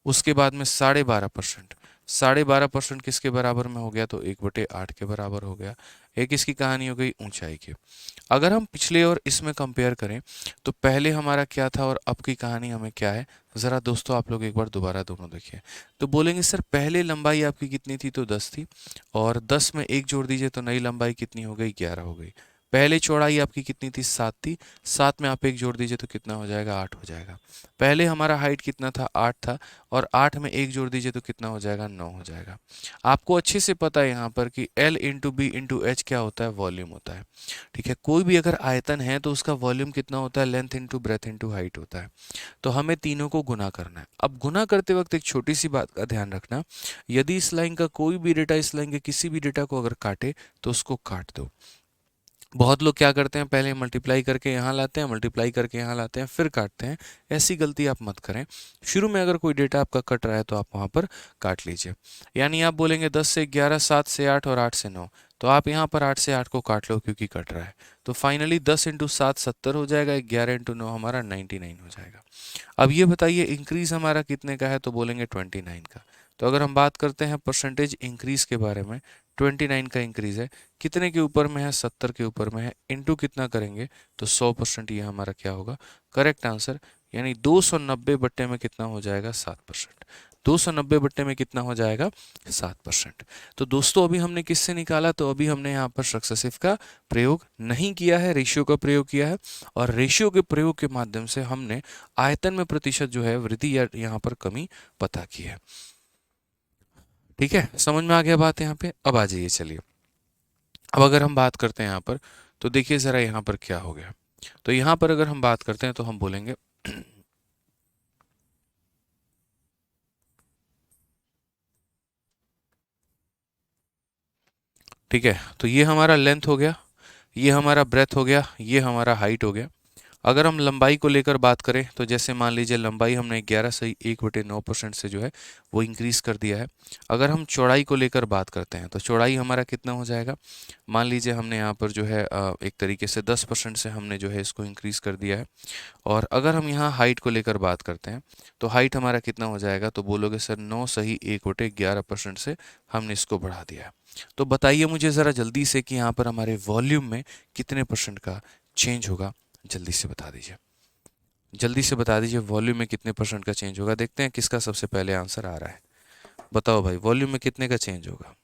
उसके बाद में 12.5%, 12.5% किसके बराबर में हो गया, तो 1/8 के बराबर हो गया। एक इसकी कहानी हो गई ऊंचाई की। अगर हम पिछले और इसमें कंपेयर करें तो पहले हमारा क्या था और अब की कहानी हमें क्या है, ज़रा दोस्तों आप लोग एक बार दोबारा दोनों देखिए। तो बोलेंगे सर पहले लंबाई आपकी कितनी थी, तो 10 थी, और 10 में एक जोड़ दीजिए तो नई लंबाई कितनी हो गई, 11 हो गई। पहले चौड़ाई आपकी कितनी थी, 7 थी, 7 में आप एक जोड़ दीजिए तो कितना हो जाएगा, 8 हो जाएगा। पहले हमारा हाइट कितना था, 8 था, और 8 में एक जोड़ दीजिए तो कितना हो जाएगा, 9 हो जाएगा। आपको अच्छे से पता है यहाँ पर कि L into b into h क्या होता है, वॉल्यूम होता है। ठीक है, कोई भी अगर आयतन है तो उसका वॉल्यूम कितना होता है, length into breadth into height होता है। तो हमें तीनों को गुना करना है। अब गुना करते वक्त एक छोटी सी बात का ध्यान रखना, यदि इस लाइन का कोई भी डेटा इस लाइन के किसी भी डेटा को अगर काटे तो उसको काट दो। बहुत लोग क्या करते हैं, पहले मल्टीप्लाई करके यहाँ लाते हैं, मल्टीप्लाई करके यहाँ लाते हैं, फिर काटते हैं। ऐसी गलती आप मत करें। शुरू में अगर कोई डेटा आपका कट रहा है तो आप वहाँ पर काट लीजिए। यानी आप बोलेंगे 10 से 11, 7 से 8 और 8 से 9, तो आप यहाँ पर 8 से 8 को काट लो क्योंकि कट रहा है। तो फाइनली 10 इंटू 7 70 हो जाएगा, 11 इंटू 9 हमारा 99 हो जाएगा। अब ये बताइए इंक्रीज हमारा कितने का है, तो बोलेंगे 29 का। तो अगर हम बात करते हैं परसेंटेज इंक्रीज के बारे में, 29 का इंक्रीज है, कितने के ऊपर में है, 70 के ऊपर में है, इनटू कितना करेंगे तो 100%, ये हमारा क्या होगा, करेक्ट आंसर। यानी 290 बट्टे में कितना हो जाएगा, 7%। 290 बट्टे में कितना हो जाएगा, 7%। तो दोस्तों अभी हमने किससे निकाला, तो अभी हमने यहाँ पर सक्सेसिव का प्रयोग नहीं किया है, रेशियो का प्रयोग किया है। और रेशियो के प्रयोग के माध्यम से हमने आयतन में प्रतिशत जो है वृद्धि या यहाँ पर कमी पता की है। ठीक है, समझ में आ गया बात यहाँ पे। अब आ जाइए, चलिए अब अगर हम बात करते हैं यहाँ पर, तो देखिए ज़रा यहाँ पर क्या हो गया। तो यहाँ पर अगर हम बात करते हैं तो हम बोलेंगे ठीक है, तो ये हमारा लेंथ हो गया, ये हमारा ब्रेथ हो गया, ये हमारा हाइट हो गया। अगर हम लंबाई को लेकर बात करें तो जैसे मान लीजिए लंबाई हमने 11 सही 1/9% से जो है वो इंक्रीज कर दिया है। अगर हम चौड़ाई को लेकर बात करते हैं तो चौड़ाई हमारा कितना हो जाएगा, मान लीजिए हमने यहाँ पर जो है एक तरीके से 10% से हमने जो है इसको इंक्रीज कर दिया है। और अगर हम यहाँ हाइट को लेकर बात करते हैं तो हाइट हमारा कितना हो जाएगा, तो बोलोगे सर 9 सही 1/11% से हमने इसको बढ़ा दिया है। तो बताइए मुझे ज़रा जल्दी से कि यहाँ पर हमारे वॉल्यूम में कितने परसेंट का चेंज होगा, जल्दी से बता दीजिए। जल्दी से बता दीजिए वॉल्यूम में कितने परसेंट का चेंज होगा। देखते हैं किसका सबसे पहले आंसर आ रहा है। बताओ भाई, वॉल्यूम में कितने का चेंज होगा।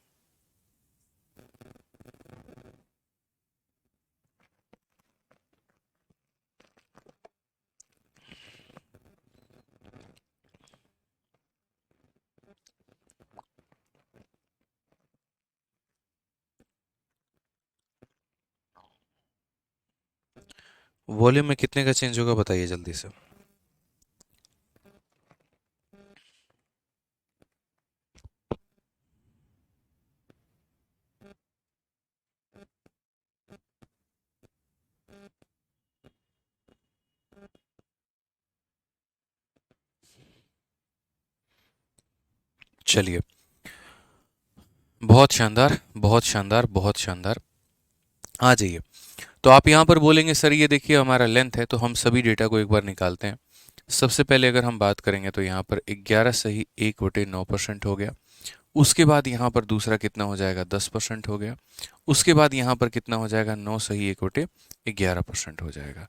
वॉल्यूम में कितने का चेंज होगा, बताइए जल्दी से। चलिए, बहुत शानदार, बहुत शानदार, बहुत शानदार। आ जाइए। तो आप यहाँ पर बोलेंगे सर ये देखिए हमारा लेंथ है, तो हम सभी डेटा को एक बार निकालते हैं। सबसे पहले अगर हम बात करेंगे तो यहाँ पर 11 सही 1/9% हो गया। उसके बाद यहाँ पर दूसरा कितना हो जाएगा, 10% हो गया। उसके बाद यहाँ पर कितना हो जाएगा, 9 सही 1/11% हो जाएगा।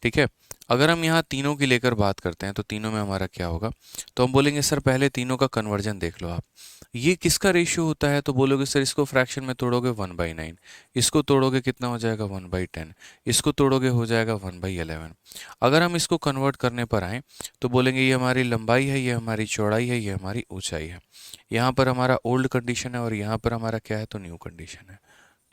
ठीक है, अगर हम यहाँ तीनों की लेकर बात करते हैं तो तीनों में हमारा क्या होगा, तो हम बोलेंगे सर पहले तीनों का कन्वर्जन देख लो आप। ये किसका रेशियो होता है, तो बोलोगे सर इसको फ्रैक्शन में तोड़ोगे 1/9, इसको तोड़ोगे कितना हो जाएगा 1/10, इसको तोड़ोगे हो जाएगा 1/11। अगर हम इसको कन्वर्ट करने पर आए तो बोलेंगे ये हमारी लंबाई है, ये हमारी चौड़ाई है, ये हमारी ऊंचाई है। यहाँ पर हमारा ओल्ड कंडीशन है और यहाँ पर हमारा क्या है, तो न्यू कंडीशन है।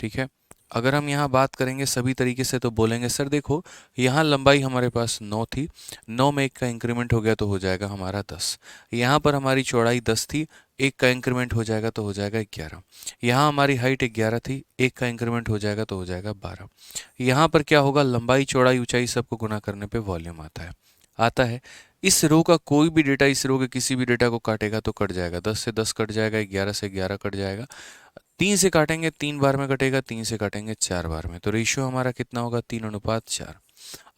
ठीक है, अगर हम यहाँ बात करेंगे सभी तरीके से तो बोलेंगे सर देखो यहाँ लंबाई हमारे पास 9 थी, 9 में एक का इंक्रीमेंट हो गया तो हो जाएगा हमारा 10। यहाँ पर हमारी चौड़ाई 10 थी, एक का इंक्रीमेंट हो जाएगा तो हो जाएगा 11। यहाँ हमारी हाइट 11 थी, एक का इंक्रीमेंट हो जाएगा तो हो जाएगा 12। यहाँ पर क्या होगा, लंबाई चौड़ाई ऊंचाई सबको गुना करने पे वॉल्यूम आता है। आता है। इस रो का कोई भी डेटा इस रो के किसी भी डेटा को काटेगा तो कट जाएगा, 10 से 10 कट जाएगा, 11 से 11 कट जाएगा, 3 से काटेंगे 3 बार में कटेगा, 3 से काटेंगे 4 बार में, तो रेशियो हमारा कितना होगा 3:4।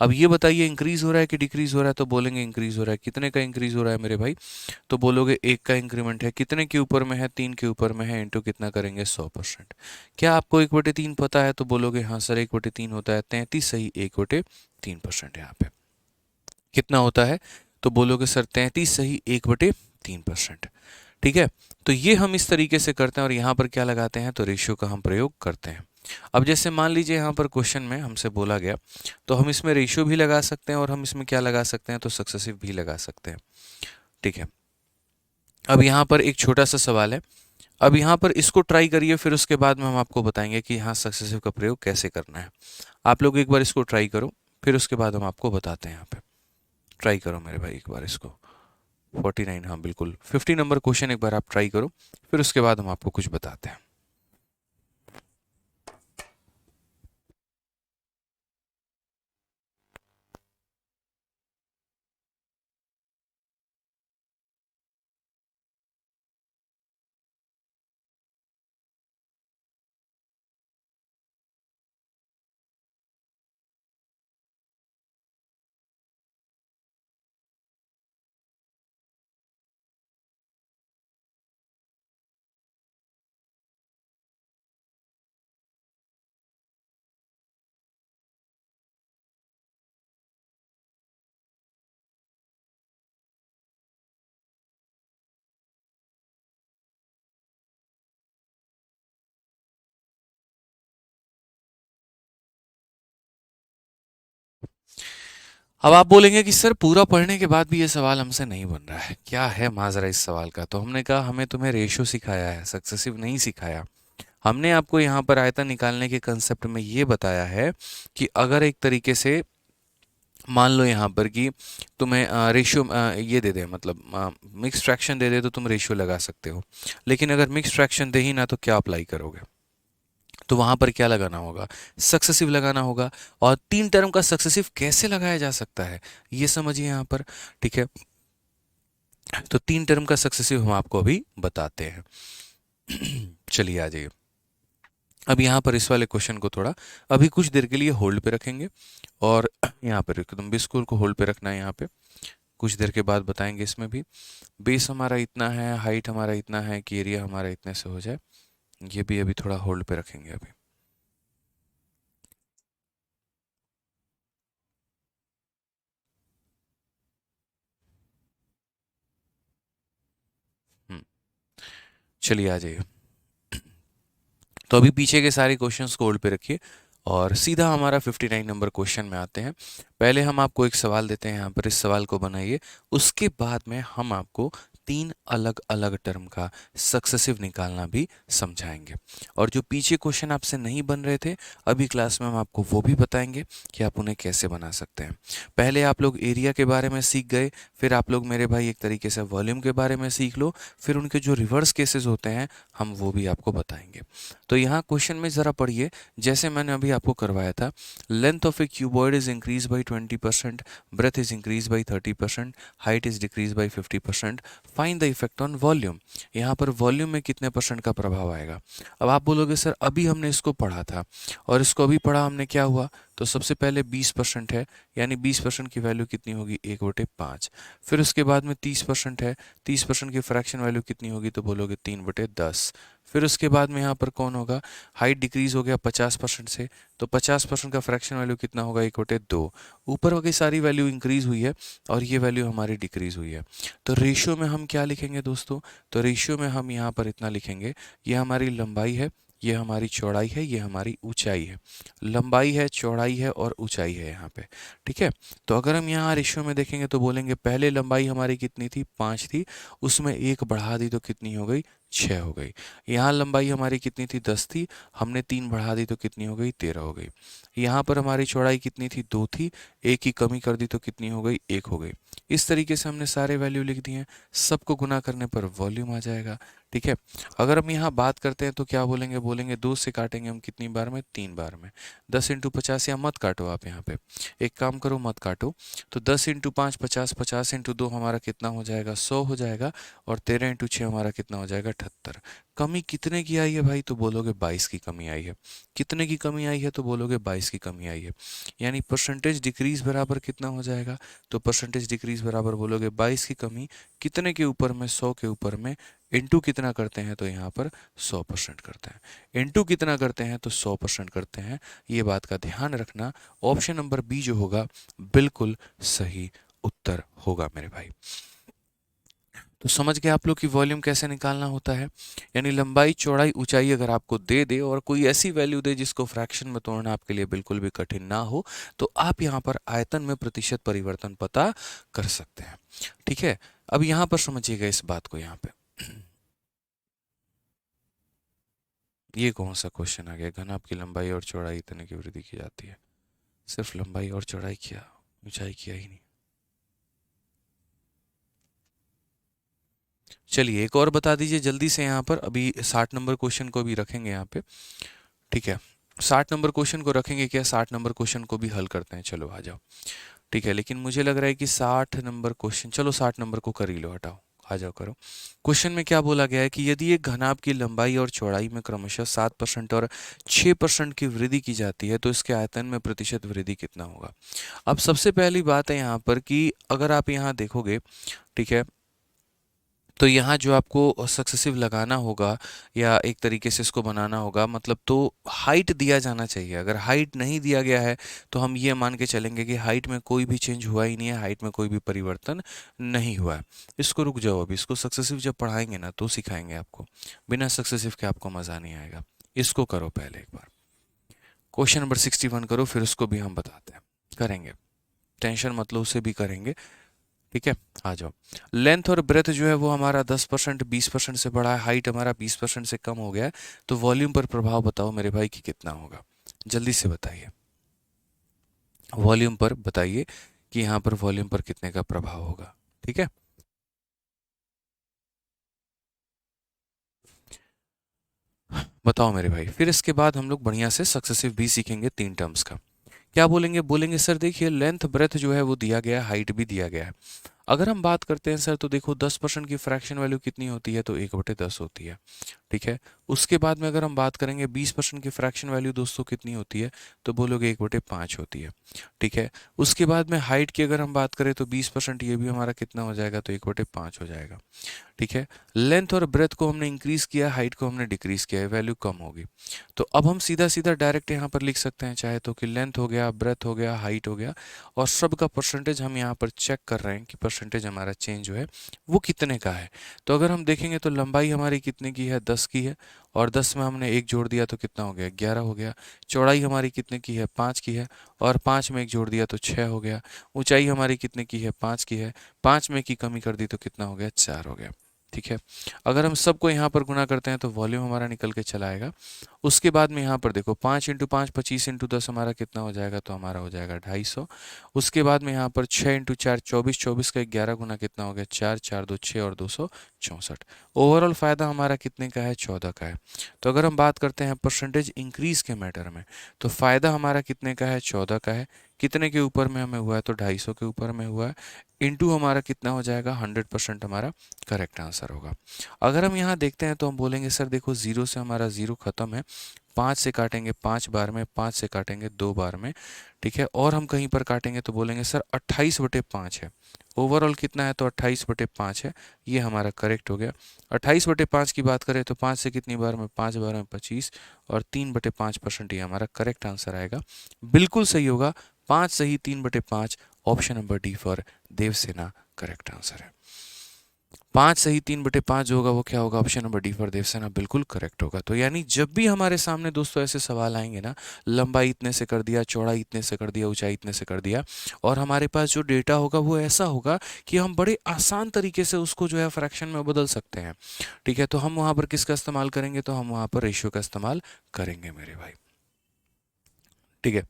अब ये बताइए इंक्रीज हो रहा है कि डिक्रीज हो रहा है, तो बोलेंगे इंक्रीज हो रहा है। कितने का इंक्रीज हो रहा है मेरे भाई, तो बोलोगे 1 का इंक्रीमेंट है, कितने के ऊपर में है 3 के ऊपर में है, इंटू कितना करेंगे 100%। क्या आपको 1/3 पता है, तो बोलोगे हाँ सर 1/3 होता है 33, सही 1/3% यहाँ पे कितना होता है, तो बोलोगे सर 33 सही 1/3%। ठीक है, तो ये हम इस तरीके से करते हैं और यहाँ पर क्या लगाते हैं, तो रेशियो का हम प्रयोग करते हैं। अब जैसे मान लीजिए यहाँ पर क्वेश्चन में हमसे बोला गया, तो हम इसमें रेशियो भी लगा सकते हैं और हम इसमें क्या लगा सकते हैं, तो सक्सेसिव भी लगा सकते हैं। ठीक है, अब यहाँ पर एक छोटा सा सवाल है, अब यहाँ पर इसको ट्राई करिए, फिर उसके बाद में हम आपको बताएंगे कि हाँ सक्सेसिव का प्रयोग कैसे करना है। आप लोग एक बार इसको ट्राई करो, फिर उसके बाद हम आपको बताते हैं। यहाँ पे ट्राई करो मेरे भाई एक बार इसको, 49, हाँ बिल्कुल 50 नंबर क्वेश्चन एक बार आप ट्राई करो, फिर उसके बाद हम आपको कुछ बताते हैं। अब आप बोलेंगे कि सर पूरा पढ़ने के बाद भी ये सवाल हमसे नहीं बन रहा है, क्या है माजरा इस सवाल का, तो हमने कहा हमें तुम्हें रेशो सिखाया है, सक्सेसिव नहीं सिखाया। हमने आपको यहाँ पर आयतन निकालने के कंसेप्ट में ये बताया है कि अगर एक तरीके से मान लो यहाँ पर कि तुम्हें रेशियो ये दे दे, मतलब मिक्स फ्रैक्शन दे दे, तो तुम रेशियो लगा सकते हो। लेकिन अगर मिक्स फ्रैक्शन दे ही ना, तो क्या अप्लाई करोगे, तो वहां पर क्या लगाना होगा, सक्सेसिव लगाना होगा। और 3 टर्म का सक्सेसिव कैसे लगाया जा सकता है, ये समझिए यहाँ पर। ठीक है, तो 3 टर्म का सक्सेसिव हम आपको अभी बताते हैं। चलिए आ जाइए। अब यहाँ पर इस वाले क्वेश्चन को थोड़ा अभी कुछ देर के लिए होल्ड पे रखेंगे, और यहाँ पर एकदम बिल्कुल को होल्ड पे रखना है। यहाँ पे कुछ देर के बाद बताएंगे। इसमें भी बेस हमारा इतना है, हाइट हमारा इतना है कि एरिया हमारा इतने से हो जाए, ये भी अभी थोड़ा होल्ड पे रखेंगे अभी। हम्म, चलिए आ जाइए। तो अभी पीछे के सारे क्वेश्चंस को होल्ड पे रखिए और सीधा हमारा 59 नंबर क्वेश्चन में आते हैं। पहले हम आपको एक सवाल देते हैं, यहाँ पर इस सवाल को बनाइए, उसके बाद में हम आपको 3 अलग अलग टर्म का सक्सेसिव निकालना भी समझाएंगे। और जो पीछे क्वेश्चन आपसे नहीं बन रहे थे अभी क्लास में, हम आपको वो भी बताएंगे कि आप उन्हें कैसे बना सकते हैं। पहले आप लोग एरिया के बारे में सीख गए, फिर आप लोग मेरे भाई एक तरीके से वॉल्यूम के बारे में सीख लो, फिर उनके जो रिवर्स केसेस होते हैं हम वो भी आपको बताएंगे। तो यहाँ क्वेश्चन में ज़रा पढ़िए, जैसे मैंने अभी आपको करवाया था, length of a cuboid is increase by 20%, breadth is increase by 30%, height is decrease by 50%, find the effect on volume. यहाँ पर वॉल्यूम में कितने परसेंट का प्रभाव आएगा। अब आप बोलोगे सर अभी हमने इसको पढ़ा था, और इसको अभी पढ़ा हमने, क्या हुआ, तो सबसे पहले 20% है, यानी 20% की वैल्यू कितनी होगी 1/5। फिर उसके बाद में 30% है, 30% की फ्रैक्शन वैल्यू कितनी होगी, तो बोलोगे 3/10। फिर उसके बाद में यहाँ पर कौन होगा, हाइट डिक्रीज हो गया 50% से, तो 50% का फ्रैक्शन वैल्यू कितना होगा 1/2। ऊपर की सारी वैल्यू इंक्रीज हुई है और ये वैल्यू हमारी डिक्रीज हुई है। तो रेशियो में हम क्या लिखेंगे दोस्तों, तो रेशियो में हम यहाँ पर इतना लिखेंगे, ये हमारी लंबाई है, ये हमारी चौड़ाई है, ये हमारी ऊंचाई है। लंबाई है, चौड़ाई है और ऊंचाई है यहाँ पे। ठीक है, तो अगर हम यहाँ रेशियो में देखेंगे तो बोलेंगे पहले लंबाई हमारी कितनी थी, 5 थी, उसमें 1 बढ़ा दी तो कितनी हो गई, 6 हो गई। यहाँ लंबाई हमारी कितनी थी 10 थी, हमने 3 बढ़ा दी तो कितनी हो गई 13 हो गई। यहाँ पर हमारी चौड़ाई कितनी थी 2 थी, 1 की कमी कर दी तो कितनी हो गई 1 हो गई। इस तरीके से हमने सारे वैल्यू लिख दिए हैं, सबको गुना करने पर वॉल्यूम आ जाएगा। ठीक है, अगर हम यहाँ बात करते हैं तो क्या बोलेंगे, बोलेंगे 2 से काटेंगे हम कितनी बार में 3 बार में। 10 इंटू 50, या मत काटो आप यहाँ पे, एक काम करो मत काटो, तो 10 इंटू 5 50, 50 इंटू 2 हमारा कितना हो जाएगा 100 हो जाएगा, और 13 इंटू 6 हमारा कितना हो जाएगा 78। कमी कितने की आई है भाई, तो बोलोगे 22 की कमी आई है। कितने की कमी आई है, तो बोलोगे 22 की कमी आई है। यानी परसेंटेज डिक्रीज बराबर कितना हो जाएगा, तो परसेंटेज डिक्रीज बराबर बोलोगे 22 की कमी कितने के ऊपर में 100 के ऊपर में, इनटू कितना करते हैं तो यहाँ पर 100% करते हैं। इनटू कितना करते हैं तो 100% करते हैं, ये बात का ध्यान रखना। ऑप्शन नंबर बी जो होगा बिल्कुल सही उत्तर होगा मेरे भाई। तो समझ गए आप लोग की वॉल्यूम कैसे निकालना होता है। यानी लंबाई चौड़ाई ऊंचाई अगर आपको दे दे और कोई ऐसी वैल्यू दे जिसको फ्रैक्शन में तोड़ना आपके लिए बिल्कुल भी कठिन ना हो, तो आप यहाँ पर आयतन में प्रतिशत परिवर्तन पता कर सकते हैं। ठीक है, अब यहाँ पर समझिएगा इस बात को। यहाँ पे ये कौन सा क्वेश्चन आ गया, घनाभ की लंबाई और चौड़ाई इतने की वृद्धि की जाती है। सिर्फ लंबाई और चौड़ाई किया, ऊंचाई किया ही नहीं। चलिए एक और बता दीजिए जल्दी से यहाँ पर, अभी 60 नंबर क्वेश्चन को भी रखेंगे यहाँ पे। ठीक है, 60 नंबर क्वेश्चन को रखेंगे क्या, 60 नंबर क्वेश्चन को भी हल करते हैं, चलो आ जाओ। ठीक है, लेकिन मुझे लग रहा है कि 60 नंबर क्वेश्चन, चलो 60 नंबर को कर ही लो, हटाओ, आ जाओ करो। क्वेश्चन में क्या बोला गया है कि यदि एक घनाभ की लंबाई और चौड़ाई में क्रमशः 7% और 6% की वृद्धि की जाती है तो इसके आयतन में प्रतिशत वृद्धि कितना होगा। अब सबसे पहली बात है यहाँ पर कि अगर आप यहाँ देखोगे, ठीक है, तो यहाँ जो आपको सक्सेसिव लगाना होगा या एक तरीके से इसको बनाना होगा, मतलब तो हाइट दिया जाना चाहिए। अगर हाइट नहीं दिया गया है तो हम ये मान के चलेंगे कि हाइट में कोई भी चेंज हुआ ही नहीं है, हाइट में कोई भी परिवर्तन नहीं हुआ है। इसको रुक जाओ, अभी इसको सक्सेसिव जब पढ़ाएंगे ना तो सिखाएंगे आपको, बिना सक्सेसिव के आपको मज़ा नहीं आएगा। इसको करो पहले एक बार, क्वेश्चन नंबर 61 करो, फिर उसको भी हम बताते हैं, करेंगे, टेंशन मतलब उसे भी करेंगे। ठीक है, आ जाओ। लेंथ और ब्रेथ जो है वो हमारा 10% 20% से बढ़ा है, हाइट हमारा 20% से कम हो गया है, तो वॉल्यूम पर प्रभाव बताओ मेरे भाई कि कितना होगा, जल्दी से बताइए। वॉल्यूम पर बताइए कि यहाँ पर वॉल्यूम पर कितने का प्रभाव होगा। ठीक है, बताओ मेरे भाई। फिर इसके बाद हम लोग बढ़िया से सक्सेसिव भी सीखेंगे 3 टर्म्स का। क्या बोलेंगे, बोलेंगे सर देखिए लेंथ ब्रेथ जो है वो दिया गया है, हाइट भी दिया गया है। अगर हम बात करते हैं सर तो देखो 10% की फ्रैक्शन वैल्यू कितनी होती है, तो 1/10 होती है। ठीक है, उसके बाद में अगर हम बात करेंगे 20% की फ्रैक्शन वैल्यू दोस्तों कितनी होती है, तो बोलोगे 1/5 होती है। ठीक है, उसके बाद में हाइट की अगर हम बात करें तो 20% ये भी हमारा कितना हो जाएगा, तो 1/5 हो जाएगा। ठीक है, लेंथ और ब्रेथ को हमने इंक्रीज किया, हाइट को हमने डिक्रीज किया है, वैल्यू कम होगी। तो अब हम सीधा सीधा डायरेक्ट यहाँ पर लिख सकते हैं चाहे तो कि लेंथ हो गया, ब्रेथ हो गया, हाइट हो गया, और सब का परसेंटेज हम यहाँ पर चेक कर रहे हैं कि परसेंटेज हमारा चेंज जो है वो कितने का है। तो अगर हम देखेंगे तो लंबाई हमारी कितने की है 10 की है, और 10 में हमने एक जोड़ दिया तो कितना हो गया 11 हो गया। चौड़ाई हमारी कितने की है 5 की है, और 5 में एक जोड़ दिया तो 6 हो गया। ऊंचाई हमारी कितने की है 5 की है, 5 में की कमी कर दी तो कितना हो गया 4 हो गया। ठीक है, अगर हम सबको यहाँ पर गुना करते हैं तो वॉल्यूम हमारा निकल के चला आएगा। उसके बाद में यहाँ पर देखो 5 इंटू 5 25 इंटू 10 हमारा कितना हो जाएगा, तो हमारा हो जाएगा 250। उसके बाद में यहाँ पर 6 इंटू 4 24, 24 का 11 गुना कितना हो गया 4, 4 2 6 और 264। ओवरऑल फ़ायदा हमारा कितने का है 14 का है। तो अगर हम बात करते हैं परसेंटेज इंक्रीज के मैटर में, तो फ़ायदा हमारा कितने का है 14 का है। कितने के ऊपर में हमें हुआ है, तो 250 के ऊपर में हुआ है। इंटू हमारा कितना हो जाएगा 100% हमारा करेक्ट आंसर होगा। अगर हम यहाँ देखते हैं तो हम बोलेंगे सर देखो 0 से हमारा 0 खत्म है, 5 से काटेंगे 5 बार में, 5 से काटेंगे 2 बार में। ठीक है, और हम कहीं पर काटेंगे तो बोलेंगे सर 28/5 है। ओवरऑल कितना है, तो 28/5 है, ये हमारा करेक्ट हो गया। 28/5 की बात करें तो 5 से कितनी बार में, 5 बार में 25, और 3/5% ये हमारा करेक्ट आंसर आएगा, बिल्कुल सही होगा। 5 सही 3/5, ऑप्शन नंबर डी फॉर देवसेना करेक्ट आंसर है। 5 सही 3/5 जो होगा वो क्या होगा, ऑप्शन नंबर डी फॉर देवसेना बिल्कुल करेक्ट होगा। तो यानी जब भी हमारे सामने दोस्तों ऐसे सवाल आएंगे ना, लंबाई इतने से कर दिया, चौड़ाई इतने से कर दिया, ऊंचाई इतने से कर दिया, और हमारे पास जो डेटा होगा वो ऐसा होगा कि हम बड़े आसान तरीके से उसको जो है फ्रैक्शन में बदल सकते हैं। ठीक है, तो हम वहाँ पर किसका इस्तेमाल करेंगे, तो हम वहाँ पर रेशियो का इस्तेमाल करेंगे मेरे भाई। ठीक है,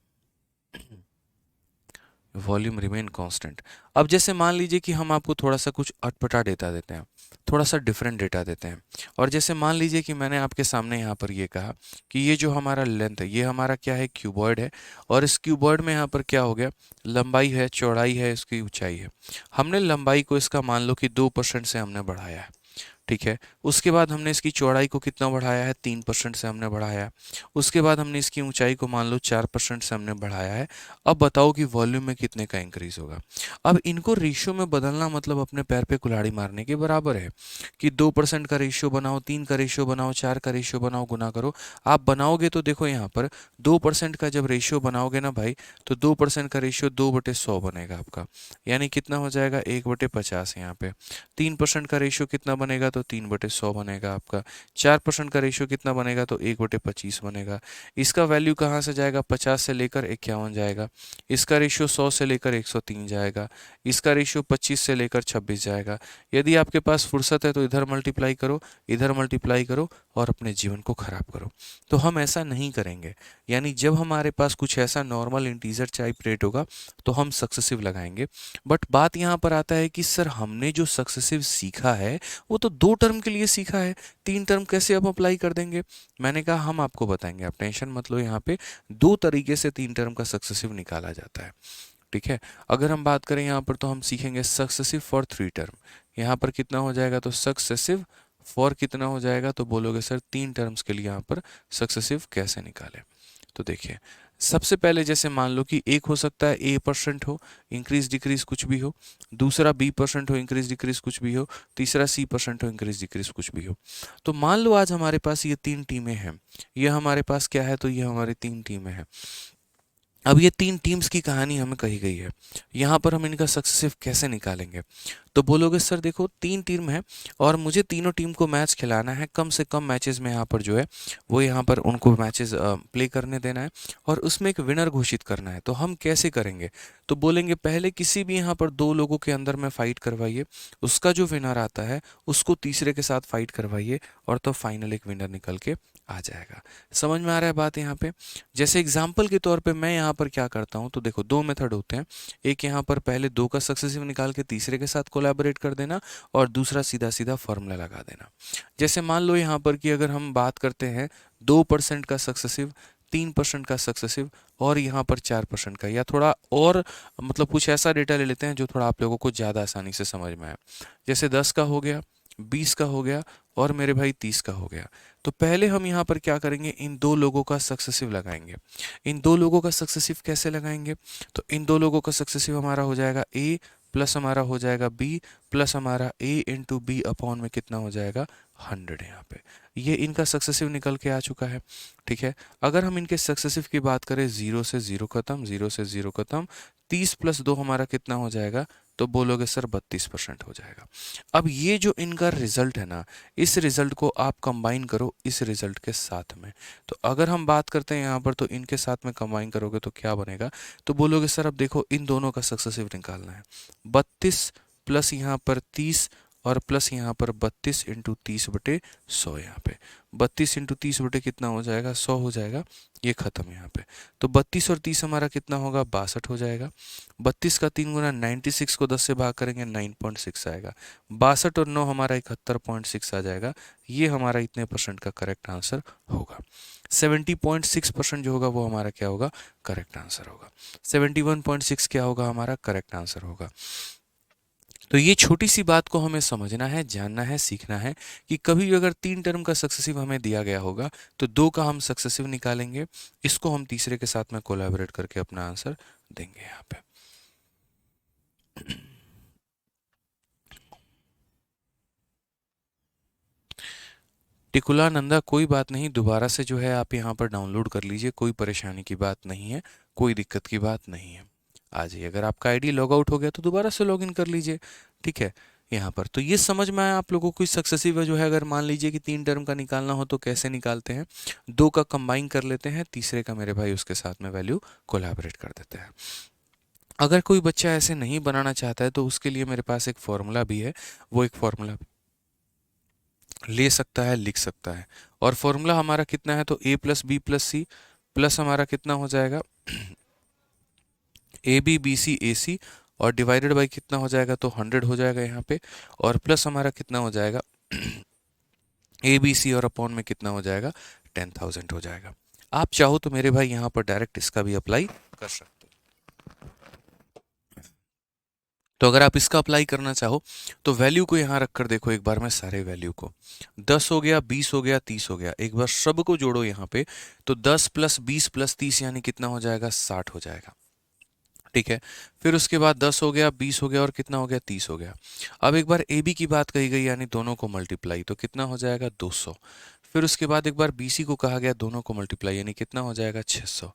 वॉल्यूम रिमेन कांस्टेंट। अब जैसे मान लीजिए कि हम आपको थोड़ा सा कुछ अटपटा डेटा देते हैं, थोड़ा सा डिफरेंट डेटा देते हैं, और जैसे मान लीजिए कि मैंने आपके सामने यहाँ पर ये कहा कि ये जो हमारा लेंथ है ये हमारा क्या है, क्यूबॉइड है, और इस क्यूबॉइड में यहाँ पर क्या हो गया, लंबाई है, चौड़ाई है, इसकी ऊंचाई है। हमने लंबाई को इसका मान लो कि 2% से हमने बढ़ाया है। ठीक है, उसके बाद हमने इसकी चौड़ाई को कितना बढ़ाया है, 3% से हमने बढ़ाया है। उसके बाद हमने इसकी ऊंचाई को मान लो 4% से हमने बढ़ाया है। अब बताओ कि वॉल्यूम में कितने का इंक्रीज होगा। अब इनको रेशियो में बदलना मतलब अपने पैर पे कुल्हाड़ी मारने के बराबर है कि 2% का रेशियो बनाओ, 3 का रेशियो बनाओ, 4 का रेशियो बनाओ, गुना करो। आप बनाओगे तो देखो यहाँ पर 2% का जब रेशियो बनाओगे ना भाई, तो 2% का रेशियो 2/100 बनेगा आपका, यानी कितना हो जाएगा, 1/50 यहाँ पे। 3% का रेशियो कितना बनेगा, तो 3/100 बनेगा आपका। 4% का रेशियो कितना बनेगा, तो 1/25 बनेगा। इसका वैल्यू कहाँ से जाएगा, 50 से लेकर 51 जाएगा। इसका रेशियो 100 से लेकर 103 जाएगा। इसका रेशियो 25 से लेकर 26 जाएगा। यदि आपके पास फुर्सत है तो इधर मल्टीप्लाई करो, इधर मल्टीप्लाई करो, और अपने जीवन को खराब करो। तो हम ऐसा नहीं करेंगे, यानी जब हमारे पास कुछ ऐसा नॉर्मल इंटीजर टाइप रेट होगा तो हम सक्सेसिव लगाएंगे। बट बात यहाँ पर आता है कि सर हमने जो सक्सेसिव सीखा है वो तो 2 टर्म के लिए सीखा है, 3 टर्म कैसे अब अप्लाई कर देंगे। मैंने कहा हम आपको बताएंगे, आप टेंशन मत लो। यहाँ पे 2 तरीके से 3 टर्म का सक्सेसिव निकाला जाता है। ठीक है, अगर हम बात करें यहाँ पर तो हम सीखेंगे सक्सेसिव फॉर 3 टर्म। यहाँ पर कितना हो जाएगा, तो सक्सेसिव फॉर कितना हो जाएगा, तो बोलोगे सर 3 टर्म्स के लिए यहाँ पर सक्सेसिव कैसे निकाले। तो देखिए, सबसे पहले जैसे मान लो कि एक हो सकता है A% हो, इंक्रीज डिक्रीज कुछ भी हो। दूसरा B% हो, इंक्रीज डिक्रीज कुछ भी हो। तीसरा C% हो, इंक्रीज डिक्रीज कुछ भी हो। तो मान लो आज हमारे पास ये 3 टीमें हैं, ये हमारे पास क्या है, तो ये हमारी 3 टीमें हैं। अब ये 3 टीम्स की कहानी हमें कही गई है, यहाँ पर हम इनका सक्सेसिव कैसे निकालेंगे। तो बोलोगे सर देखो 3 टीम है और मुझे तीनों टीम को मैच खिलाना है, कम से कम मैचेस में यहाँ पर जो है वो यहाँ पर उनको मैचेस प्ले करने देना है, और उसमें एक विनर घोषित करना है। तो हम कैसे करेंगे, तो बोलेंगे पहले किसी भी यहाँ पर 2 लोगों के अंदर में फाइट करवाइए, उसका जो विनर आता है उसको तीसरे के साथ फाइट करवाइए, और तो फाइनल एक विनर निकल के आ जाएगा। समझ में आ रहा है बात यहाँ पे। जैसे एग्जाम्पल के तौर पे मैं यहाँ पर क्या करता हूँ, तो देखो 2 मेथड होते हैं। एक यहाँ पर पहले 2 का सक्सेसिव निकाल के तीसरे के साथ कोलैबोरेट कर देना, और दूसरा सीधा सीधा फॉर्मूला लगा देना। जैसे मान लो यहाँ पर कि अगर हम बात करते हैं 2% का सक्सेसिव, 3% का सक्सेसिव, और यहाँ पर 4% का, या थोड़ा और मतलब कुछ ऐसा डेटा ले लेते हैं जो थोड़ा आप लोगों को ज़्यादा आसानी से समझ में आए। जैसे 10 का हो गया, 20 का हो गया, और मेरे भाई 30 का हो गया। तो पहले हम यहाँ पर क्या करेंगे, इन 2 लोगों का सक्सेसिव लगाएंगे। इन 2 लोगों का सक्सेसिव कैसे लगाएंगे, तो इन 2 लोगों का सक्सेसिव हमारा हो जाएगा A प्लस हमारा हो जाएगा B प्लस हमारा A इंटू बी अपॉन में कितना हो जाएगा, 100। यहाँ पे ये इनका सक्सेसिव निकल के आ चुका है। ठीक है, अगर हम इनके सक्सेसिव की बात करें, 0 से 0 खत्म, 0 से 0 खत्म, 30 प्लस 2 हमारा कितना हो जाएगा, तो बोलोगे सर 32% हो जाएगा। अब ये जो इनका रिजल्ट है ना, इस रिजल्ट को आप कंबाइन करो इस रिजल्ट के साथ में। तो अगर हम बात करते हैं यहाँ पर, तो इनके साथ में कंबाइन करोगे तो क्या बनेगा, तो बोलोगे सर अब देखो इन दोनों का सक्सेसिव निकालना है। 32 प्लस यहाँ पर 30 और प्लस यहाँ पर 32 इंटू 30/100। यहाँ पे 32 इंटू 30 कितना हो जाएगा, 100 हो जाएगा। ये खत्म यहाँ पे। तो 32 और 30 हमारा कितना होगा, 62 हो जाएगा। 32 का 3 गुना 96 को 10 से भाग करेंगे 9.6 आएगा। 62 और 9 हमारा 71.6 आ जाएगा। ये हमारा इतने परसेंट का करेक्ट आंसर होगा। 70.6% जो होगा वो हमारा क्या होगा, करेक्ट आंसर होगा। 71.6 क्या होगा, हमारा करेक्ट आंसर होगा। तो ये छोटी सी बात को हमें समझना है, जानना है, सीखना है कि कभी भी अगर 3 टर्म का सक्सेसिव हमें दिया गया होगा तो 2 का हम सक्सेसिव निकालेंगे, इसको हम तीसरे के साथ में कोलैबोरेट करके अपना आंसर देंगे यहाँ पे। टिकुला नंदा, कोई बात नहीं, दोबारा से जो है आप यहाँ पर डाउनलोड कर लीजिए, कोई परेशानी की बात नहीं है, कोई दिक्कत की बात नहीं है। आ जाइए, अगर आपका आईडी लॉग आउट हो गया तो दोबारा से लॉगिन कर लीजिए। ठीक है, यहाँ पर। तो ये समझ में आया आप लोगों को सक्सेसिव जो है, अगर मान लीजिए कि 3 टर्म का निकालना हो तो कैसे निकालते हैं, 2 का कंबाइन कर लेते हैं, तीसरे का मेरे भाई उसके साथ में वैल्यू कोलैबोरेट कर देते हैं। अगर कोई बच्चा ऐसे नहीं बनाना चाहता है तो उसके लिए मेरे पास एक फॉर्मूला भी है, वो एक फॉर्मूला ले सकता है, लिख सकता है। और फॉर्मूला हमारा कितना है, तो a plus b plus c plus हमारा कितना हो जाएगा, ए बी बी सी ए सी, और डिवाइडेड बाई कितना हो जाएगा, तो 100 हो जाएगा यहाँ पे, और प्लस हमारा कितना हो जाएगा, ए बी सी और अपॉन में कितना हो जाएगा, 10,000 हो जाएगा। आप चाहो तो मेरे भाई यहाँ पर डायरेक्ट इसका भी अप्लाई कर सकते हो। तो अगर आप इसका अप्लाई करना चाहो तो वैल्यू को यहाँ रखकर देखो एक बार, मैं सारे वैल्यू को, 10 हो गया, 20 हो गया, 30 हो गया, एक बार सबको जोड़ो यहाँ पे, तो 10 प्लस 20 प्लस 30 यानी कितना हो जाएगा, 60 हो जाएगा। ठीक है, फिर उसके बाद 10 हो गया, 20 हो गया, और कितना हो गया, 30 हो गया। अब एक बार ए बी की बात कही गई, यानी दोनों को मल्टीप्लाई, तो कितना हो जाएगा, 200। फिर उसके बाद एक बार बी सी को कहा गया, दोनों को मल्टीप्लाई, यानी कितना हो जाएगा, 600।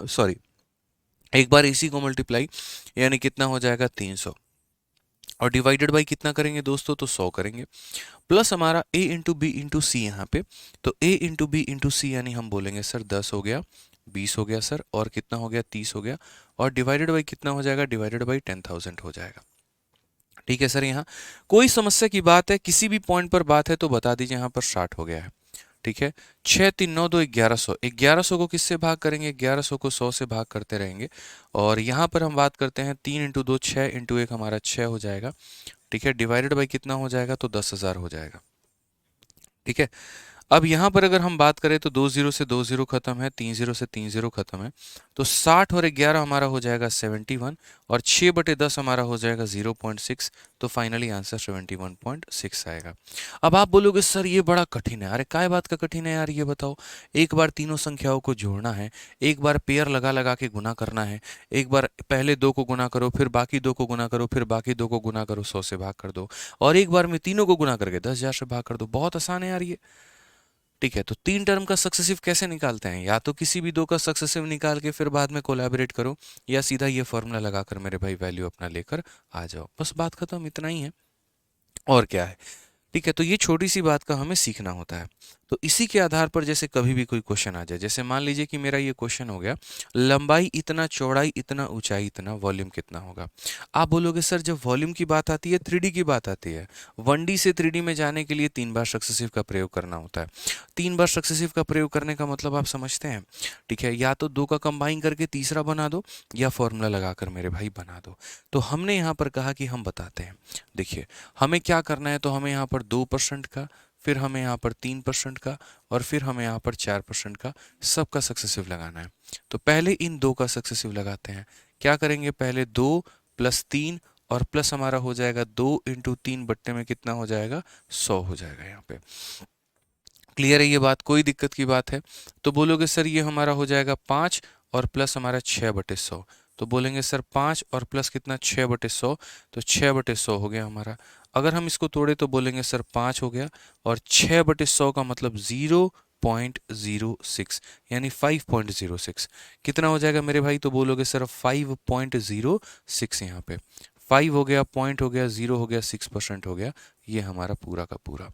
सॉरी, एक बार इसी को मल्टीप्लाई, यानी कितना हो जाएगा, 300। और डिवाइडेड बाई कितना करेंगे दोस्तों, तो 100 करेंगे। प्लस हमारा a इंटू बी इंटू सी यहाँ पे, तो a इंटू बी इंटू सी यानी हम बोलेंगे सर 10 हो गया, 20 हो गया सर, और कितना हो गया, 30 हो गया, और डिवाइडेड बाई कितना हो जाएगा, डिवाइडेड बाई 10,000 हो जाएगा। ठीक है सर, यहाँ कोई समस्या की बात है, किसी भी पॉइंट पर बात है तो बता दीजिए, यहाँ पर स्टार्ट हो गया है। ठीक है, 6 3 9 2 1100, 1100 को किससे भाग करेंगे, 1100 को 100 से भाग करते रहेंगे। और यहाँ पर हम बात करते हैं 3 इंटू 2 6 इंटू 1 हमारा 6 हो जाएगा। ठीक है, डिवाइडेड बाई कितना हो जाएगा, तो 10,000 हो जाएगा। ठीक है, अब यहाँ पर अगर हम बात करें तो 2 0 से 2 0 खत्म है, 3 0 से 3 0 खत्म है, तो 60 और 11 हमारा हो जाएगा 71, और 6/10 हमारा हो जाएगा 0.6, तो फाइनली आंसर 71.6 आएगा। अब आप बोलोगे सर ये बड़ा कठिन है, अरे काय बात का कठिन है यार, ये बताओ। एक बार तीनों संख्याओं को जोड़ना है, एक बार पेयर लगा लगा के गुना करना है, एक बार पहले 2 को गुना करो, फिर बाकी 2 को गुना करो, फिर बाकी 2 को गुना करो, 100 से भाग कर दो, और एक बार में तीनों को गुना करके 10,000 से भाग कर दो। बहुत आसान है यार ये। ठीक है, तो 3 टर्म का सक्सेसिव कैसे निकालते हैं, या तो किसी भी 2 का सक्सेसिव निकाल के फिर बाद में कोलैबोरेट करो, या सीधा ये फॉर्मूला लगाकर मेरे भाई वैल्यू अपना लेकर आ जाओ, बस बात खत्म, इतना ही है, और क्या है। ठीक है, तो ये छोटी सी बात का हमें सीखना होता है। तो इसी के आधार पर जैसे कभी भी कोई क्वेश्चन आ जाए, जैसे मान लीजिए कि मेरा ये क्वेश्चन हो गया, लंबाई इतना, चौड़ाई इतना, ऊंचाई इतना, वॉल्यूम कितना होगा। आप बोलोगे सर जब वॉल्यूम की बात आती है, 3D की बात आती है, 1D से 3D में जाने के लिए 3 बार सक्सेसिव का प्रयोग करना होता है। 3 बार सक्सेसिव का प्रयोग करने का मतलब आप समझते हैं। ठीक है, या तो 2 का कंबाइन करके तीसरा बना दो, या फॉर्मूला लगाकर मेरे भाई बना दो। तो हमने यहाँ पर कहा कि हम बताते हैं। देखिए, हमें क्या करना है, तो हमें यहाँ पर 2% का, फिर हमें यहाँ पर 3% का, और फिर हमें यहाँ पर 4% का, सबका सक्सेसिव लगाना है। तो पहले इन 2 का सक्सेसिव लगाते हैं। क्या करेंगे, पहले 2 प्लस 3, और प्लस हमारा हो जाएगा 2 इंटू 3 बट्टे में कितना हो जाएगा, 100 हो जाएगा। यहाँ पे क्लियर है ये बात, कोई दिक्कत की बात है? तो बोलोगे सर ये हमारा हो जाएगा 5, और प्लस हमारा 6/100, तो बोलेंगे सर 5 और प्लस कितना, 6/100, तो 6/100 हो गया हमारा। अगर हम इसको तोड़े तो बोलेंगे सर 5 हो गया, और 6/100 का मतलब 0.06, यानी 5.06 कितना हो जाएगा मेरे भाई, तो बोलोगे सर 5.06। यहाँ पे 5 हो गया, पॉइंट हो गया, 0 हो गया, 6% हो गया, ये हमारा पूरा का पूरा।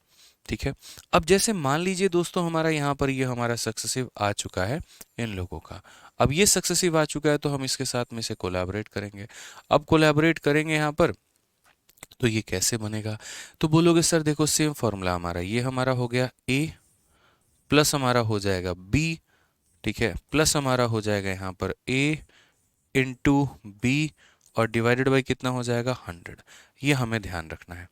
ठीक है, अब जैसे मान लीजिए दोस्तों हमारा यहाँ पर ये हमारा सक्सेसिव आ चुका है इन लोगों का। अब ये सक्सेसिव आ चुका है तो हम इसके साथ में से कोलैबोरेट करेंगे। अब कोलैबोरेट करेंगे यहाँ पर, तो ये कैसे बनेगा, तो बोलोगे सर देखो सेम फॉर्मूला हमारा, ये हमारा हो गया a, प्लस हमारा हो जाएगा b, ठीक है, प्लस हमारा हो जाएगा यहाँ पर a इंटू बी, और डिवाइडेड बाई कितना हो जाएगा, 100। ये हमें ध्यान रखना है।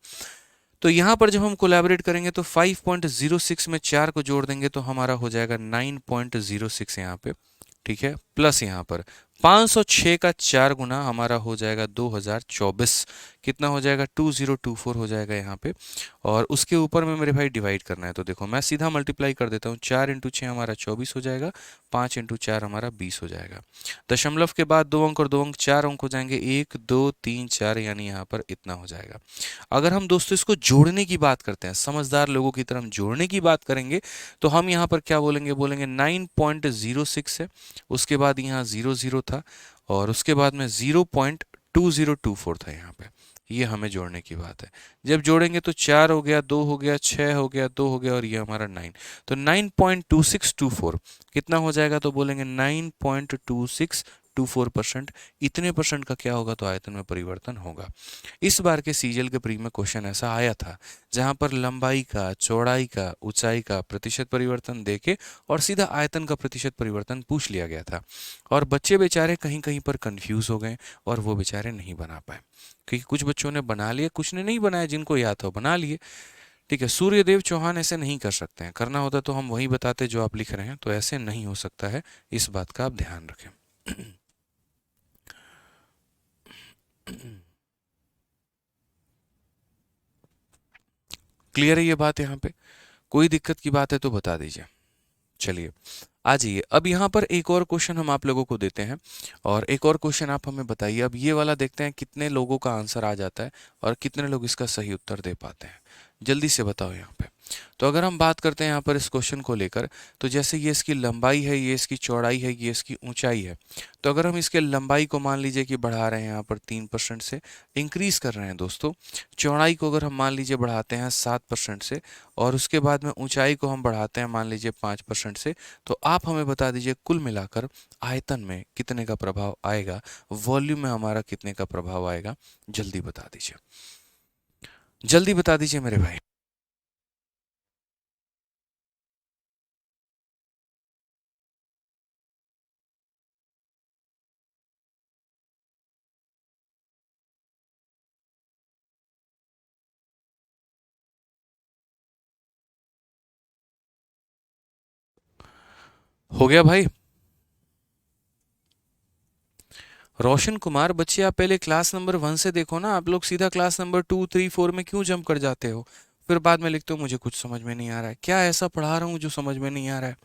तो यहाँ पर जब हम कोलैबोरेट करेंगे तो 5.06 में 4 को जोड़ देंगे तो हमारा हो जाएगा 9.06 यहाँ पे। ठीक है, प्लस यहाँ पर 506 का 4 गुना हमारा हो जाएगा 2024, कितना हो जाएगा, 2024 हो जाएगा यहाँ पे। और उसके ऊपर में मेरे भाई डिवाइड करना है, तो देखो मैं सीधा मल्टीप्लाई कर देता हूँ, 4 इंटू 6 हमारा 24 हो जाएगा, 5 इंटू 4 हमारा 20 हो जाएगा। दशमलव के बाद 2 अंक और 2 अंक, 4 अंक हो जाएंगे, 1 2 3 4, यानी यहाँ पर इतना हो जाएगा। अगर हम दोस्तों इसको जोड़ने की बात करते हैं, समझदार लोगों की तरह जोड़ने की बात करेंगे, तो हम यहाँ पर क्या बोलेंगे, बोलेंगे 9.06 है, उसके बाद यहाँ 00 था, और उसके बाद में 0.2 2024 था यहाँ पे, ये हमें जोड़ने की बात है। जब जोड़ेंगे तो 4 हो गया, 2 हो गया, 6 हो गया, 2 हो गया और ये हमारा 9, तो 9.2624 कितना हो जाएगा, तो बोलेंगे 9.2624%। इतने परसेंट का क्या होगा, तो आयतन में परिवर्तन होगा। इस बार के सीजीएल के प्री में क्वेश्चन ऐसा आया था जहां पर लंबाई का, चौड़ाई का, ऊंचाई का प्रतिशत परिवर्तन देके और सीधा आयतन का प्रतिशत परिवर्तन पूछ लिया गया था, और बच्चे बेचारे कहीं कहीं पर कंफ्यूज हो गए और वो बेचारे नहीं बना पाए, क्योंकि कुछ बच्चों ने बना लिया, कुछ ने नहीं बनाया, जिनको याद था बना लिए। ठीक है, सूर्यदेव चौहान ऐसे नहीं कर सकते हैं, करना होता तो हम वही बताते जो आप लिख रहे हैं, तो ऐसे नहीं हो सकता है, इस बात का आप ध्यान रखें। क्लियर है ये बात, यहाँ पे कोई दिक्कत की बात है तो बता दीजिए। चलिए आ जाइए, अब यहाँ पर एक और क्वेश्चन हम आप लोगों को देते हैं, और एक और क्वेश्चन आप हमें बताइए। अब ये वाला देखते हैं कितने लोगों का आंसर आ जाता है और कितने लोग इसका सही उत्तर दे पाते हैं, जल्दी से बताओ यहाँ पे। तो अगर हम बात करते हैं यहाँ पर इस क्वेश्चन को लेकर, तो जैसे ये इसकी लंबाई है, ये इसकी चौड़ाई है, ये इसकी ऊंचाई है, तो अगर हम इसके लंबाई को मान लीजिए कि बढ़ा रहे हैं यहाँ पर 3% से, इंक्रीज कर रहे हैं दोस्तों, चौड़ाई को अगर हम मान लीजिए बढ़ाते हैं 7% से, और उसके बाद में ऊंचाई को हम बढ़ाते हैं मान लीजिए 5% से, तो आप हमें बता दीजिए कुल मिलाकर आयतन में कितने का प्रभाव आएगा, वॉल्यूम में हमारा कितने का प्रभाव आएगा, जल्दी बता दीजिए, जल्दी बता दीजिए मेरे भाई। हो गया भाई। रोशन कुमार, बच्चे आप पहले क्लास नंबर 1 से देखो ना, आप लोग सीधा क्लास नंबर 2, 3, 4 में क्यों जंप कर जाते हो, फिर बाद में लिखते हो मुझे कुछ समझ में नहीं आ रहा है। क्या ऐसा पढ़ा रहा हूँ जो समझ में नहीं आ रहा है?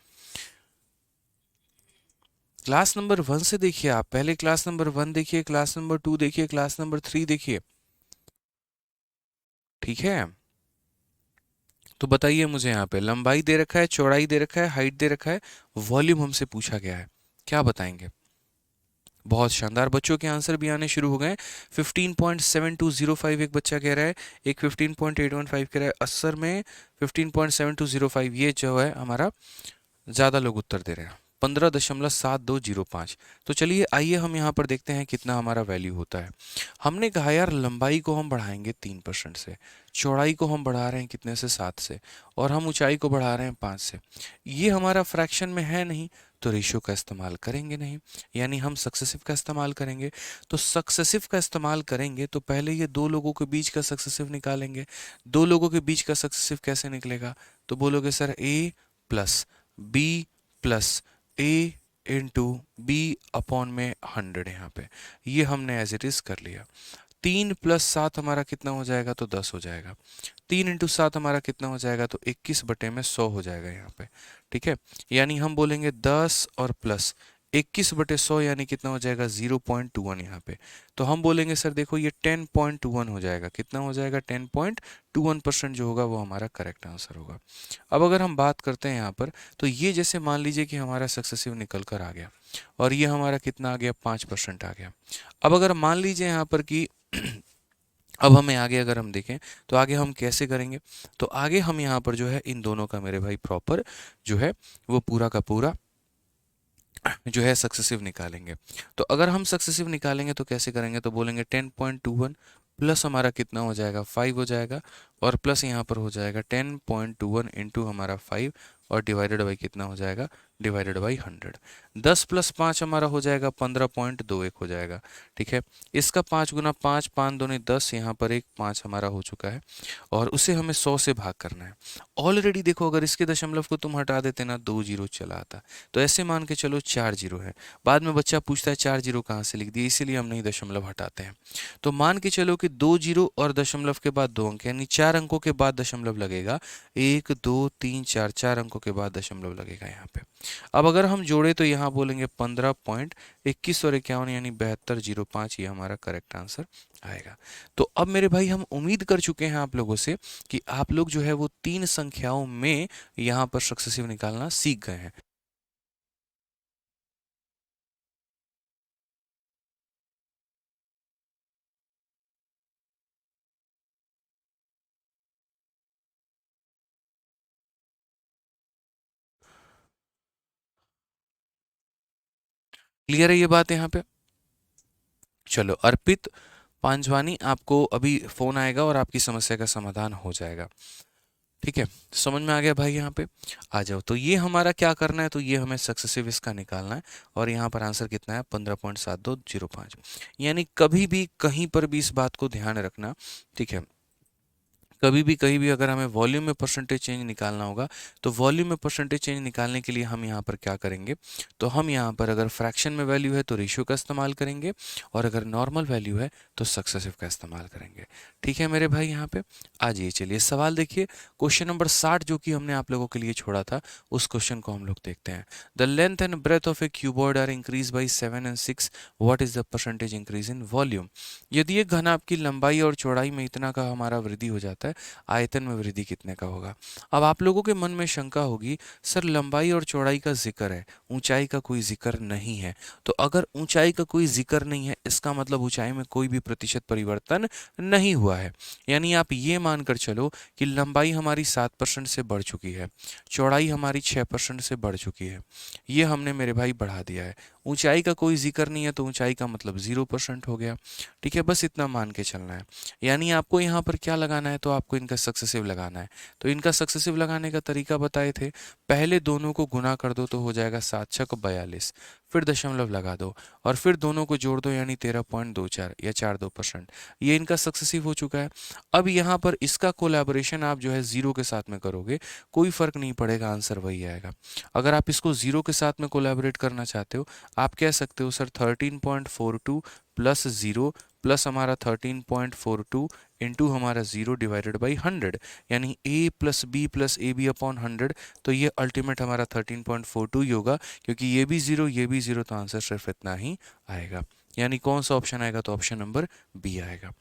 क्लास नंबर 1 से देखिए, आप पहले क्लास नंबर 1 देखिए, क्लास नंबर 2 देखिए, क्लास नंबर 3 देखिए। ठीक है, तो बताइए मुझे, यहाँ पे लंबाई दे रखा है, चौड़ाई दे रखा है, हाइट दे रखा है, वॉल्यूम हमसे पूछा गया है, क्या बताएंगे? बहुत शानदार, बच्चों के आंसर भी आने शुरू हो गए। 15.7205 एक बच्चा कह रहा है, एक 15.815 कह रहा है, असर में 15.7205 ये जो है हमारा, ज़्यादा लोग उत्तर दे रहे हैं, 15.7205। तो चलिए आइए हम यहाँ पर देखते हैं कितना हमारा वैल्यू होता है। हमने कहा यार लंबाई को हम बढ़ाएंगे 3% से, चौड़ाई को हम बढ़ा रहे हैं कितने से, 7 से, और हम ऊंचाई को बढ़ा रहे हैं 5 से। ये हमारा फ्रैक्शन में है नहीं, तो रेशियो का इस्तेमाल करेंगे नहीं, यानी हम सक्सेसिव का इस्तेमाल करेंगे। तो सक्सेसिव का इस्तेमाल करेंगे तो पहले ये दो लोगों के बीच का सक्सेसिव निकालेंगे। दो लोगों के बीच का सक्सेसिव कैसे निकलेगा, तो बोलोगे सर ए प्लस बी प्लस ए इंटू बी अपॉन में 100, यहाँ पे ये हमने एज इट इज कर लिया। 3 + 7 हमारा कितना हो जाएगा, तो 10 हो जाएगा। 3 × 7 हमारा कितना हो जाएगा, तो 21/100 हो जाएगा यहाँ पे। ठीक है, यानी हम बोलेंगे 10 और प्लस 21/100 यानी कितना हो जाएगा, 0.21 यहाँ पे। तो हम बोलेंगे सर देखो ये 10.21 हो जाएगा, कितना हो जाएगा, 10.21% जो होगा वो हमारा करेक्ट आंसर होगा। अब अगर हम बात करते हैं यहाँ पर, तो ये जैसे मान लीजिए कि हमारा सक्सेसिव निकल कर आ गया, और ये हमारा कितना आ गया, 5% आ गया। अब अगर मान लीजिए यहाँ पर कि अब हमें आगे अगर हम देखें तो आगे हम कैसे करेंगे, तो आगे हम यहाँ पर जो है इन दोनों का मेरे भाई प्रॉपर जो है वो पूरा का पूरा जो है सक्सेसिव निकालेंगे। तो अगर हम सक्सेसिव निकालेंगे तो कैसे करेंगे, तो बोलेंगे 10.21 प्लस हमारा कितना हो जाएगा, 5 हो जाएगा, और प्लस यहाँ पर हो जाएगा 10.21 इंटू हमारा 5, और डिवाइडेड बाई कितना हो जाएगा, डिवाइडेड बाई 100। 10 + 5 हमारा हो जाएगा 15.21 हो जाएगा। ठीक है, इसका 5 × 5, 5 दूनी 10, यहाँ पर एक 5 हमारा हो चुका है, और उसे हमें 100 से भाग करना है। ऑलरेडी देखो अगर इसके दशमलव को तुम हटा देते ना, 2 जीरो चला आता, तो ऐसे मान के चलो 4 जीरो है। बाद में बच्चा पूछता है 4 जीरो कहाँ से लिख दिए, इसीलिए हम नहीं दशमलव हटाते हैं। तो मान के चलो कि 2 जीरो और दशमलव के बाद 2 अंक, यानी 4 अंकों के बाद दशमलव लगेगा, 1 2 3 4, 4 अंकों के बाद दशमलव लगेगा यहाँ पे। अब अगर हम जोड़े तो यहाँ बोलेंगे 15.21 और 51 यानी 7205, ये हमारा करेक्ट आंसर आएगा। तो अब मेरे भाई हम उम्मीद कर चुके हैं आप लोगों से कि आप लोग जो है वो 3 संख्याओं में यहाँ पर सक्सेसिव निकालना सीख गए हैं। क्लियर है ये बात यहाँ पे? चलो अर्पित पांजवानी, आपको अभी फोन आएगा और आपकी समस्या का समाधान हो जाएगा। ठीक है, समझ में आ गया भाई? यहाँ पे आ जाओ। तो ये हमारा क्या करना है, तो ये हमें सक्सेसिव इसका निकालना है और यहाँ पर आंसर कितना है 15.7205। यानी कभी भी कहीं पर भी इस बात को ध्यान रखना, ठीक है, कभी भी कहीं भी अगर हमें वॉल्यूम में परसेंटेज चेंज निकालना होगा तो वॉल्यूम में परसेंटेज चेंज निकालने के लिए हम यहाँ पर क्या करेंगे, तो हम यहाँ पर अगर फ्रैक्शन में वैल्यू है तो रेशियो का इस्तेमाल करेंगे और अगर नॉर्मल वैल्यू है तो सक्सेसिव का इस्तेमाल करेंगे। ठीक है मेरे भाई? यहाँ पे आ जाइए। चलिए सवाल देखिए, क्वेश्चन नंबर 60 जो कि हमने आप लोगों के लिए छोड़ा था, उस क्वेश्चन को हम लोग देखते हैं। The length and breadth of a cuboid are increase by 7 and 6, what is the percentage increase in volume? यदि एक घन आपकी लंबाई और चौड़ाई में इतना का हमारा वृद्धि हो जाता है, आयतन में वृद्धि कितने का होगा? अब आप लोगों के मन में शंका होगी, सर लंबाई और चौड़ाई का जिक्र है, ऊंचाई का कोई जिक्र नहीं है। तो अगर ऊंचाई का कोई जिक्र नहीं है, इसका मतलब ऊंचाई में कोई भी प्रतिशत परिवर्तन नहीं हुआ है। यानी आप ये मानकर चलो कि लंबाई हमारी 7% से बढ़ चुकी है, चौड़ाई हमारी 6% से बढ़ चुकी है। ये हमने मेरे भाई बढ़ा दिया है। ऊंचाई का कोई जिक्र नहीं है तो ऊंचाई का मतलब 0% हो गया। ठीक है, बस इतना मान के चलना है। यानी आपको यहाँ पर क्या लगाना है, तो आपको इनका सक्सेसिव लगाना है। तो इनका सक्सेसिव लगाने का तरीका बताए थे, पहले दोनों को गुना कर दो तो हो जाएगा 7 छक 42, फिर दशमलव लगा दो और फिर दोनों को जोड़ दो यानी 13.24 या 42%। ये इनका सक्सेसिव हो चुका है। अब यहाँ पर इसका कोलैबोरेशन आप जो है जीरो के साथ में करोगे, कोई फर्क नहीं पड़ेगा, आंसर वही आएगा। अगर आप इसको जीरो के साथ में कोलैबोरेट करना चाहते हो, आप कह सकते हो सर 13.42 प्लस जीरो प्लस हमारा 13.42 इंटू हमारा 0 डिवाइडेड बाई 100, यानी a plus b plus a b upon 100। तो ये अल्टीमेट हमारा 13.42 ही होगा, क्योंकि ये भी जीरो ये भी जीरो, तो आंसर सिर्फ इतना ही आएगा। यानी कौन सा ऑप्शन आएगा, तो ऑप्शन नंबर बी आएगा।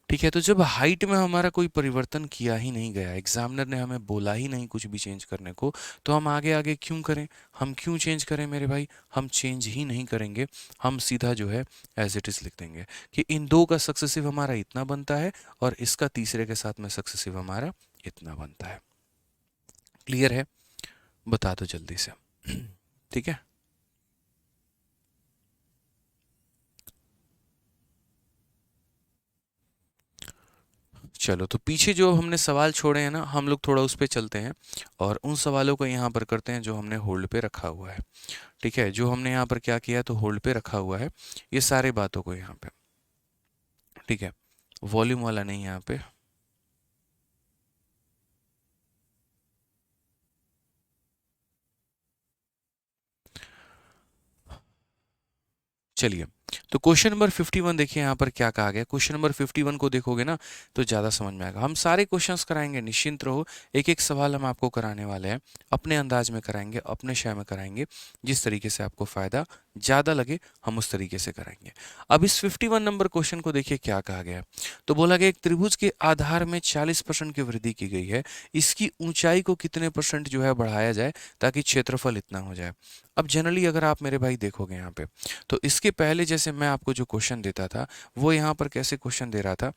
ठीक है, तो जब हाइट में हमारा कोई परिवर्तन किया ही नहीं गया, एग्जामिनर ने हमें बोला ही नहीं कुछ भी चेंज करने को, तो हम आगे आगे क्यों करें, हम क्यों चेंज करें मेरे भाई? हम चेंज ही नहीं करेंगे, हम सीधा जो है एज इट इज लिख देंगे कि इन दो का सक्सेसिव हमारा इतना बनता है और इसका तीसरे के साथ में सक्सेसिव हमारा इतना बनता है। क्लियर है? बता दो जल्दी से। ठीक है, चलो तो पीछे जो हमने सवाल छोड़े हैं ना, हम लोग थोड़ा उस पर चलते हैं और उन सवालों को यहाँ पर करते हैं जो हमने होल्ड पे रखा हुआ है। ठीक है, जो हमने यहाँ पर क्या किया, तो होल्ड पे रखा हुआ है ये सारे बातों को यहाँ पे। ठीक है, वॉल्यूम वाला नहीं यहाँ पे। चलिए, तो क्वेश्चन नंबर 51 देखिए यहाँ पर क्या कहा गया। क्वेश्चन नंबर 51 को देखोगे ना तो ज़्यादा समझ में आएगा। हम सारे क्वेश्चंस कराएंगे, निश्चिंत रहो। एक एक सवाल हम आपको कराने वाले हैं, अपने अंदाज में कराएंगे, अपने शय में कराएंगे, जिस तरीके से आपको फ़ायदा ज़्यादा लगे हम उस तरीके से कराएंगे। अब इस 51 नंबर क्वेश्चन को देखिए क्या कहा गया। तो बोला गया एक त्रिभुज के आधार में 40% की वृद्धि की गई है, इसकी ऊंचाई को कितने परसेंट जो है बढ़ाया जाए ताकि क्षेत्रफल इतना हो जाए। अब जनरली अगर आप मेरे भाई देखोगे यहाँ पे, तो इसके पहले जैसे मैं आपको जो क्वेश्चन देता था, वो यहाँ पर कैसे क्वेश्चन दे रहा था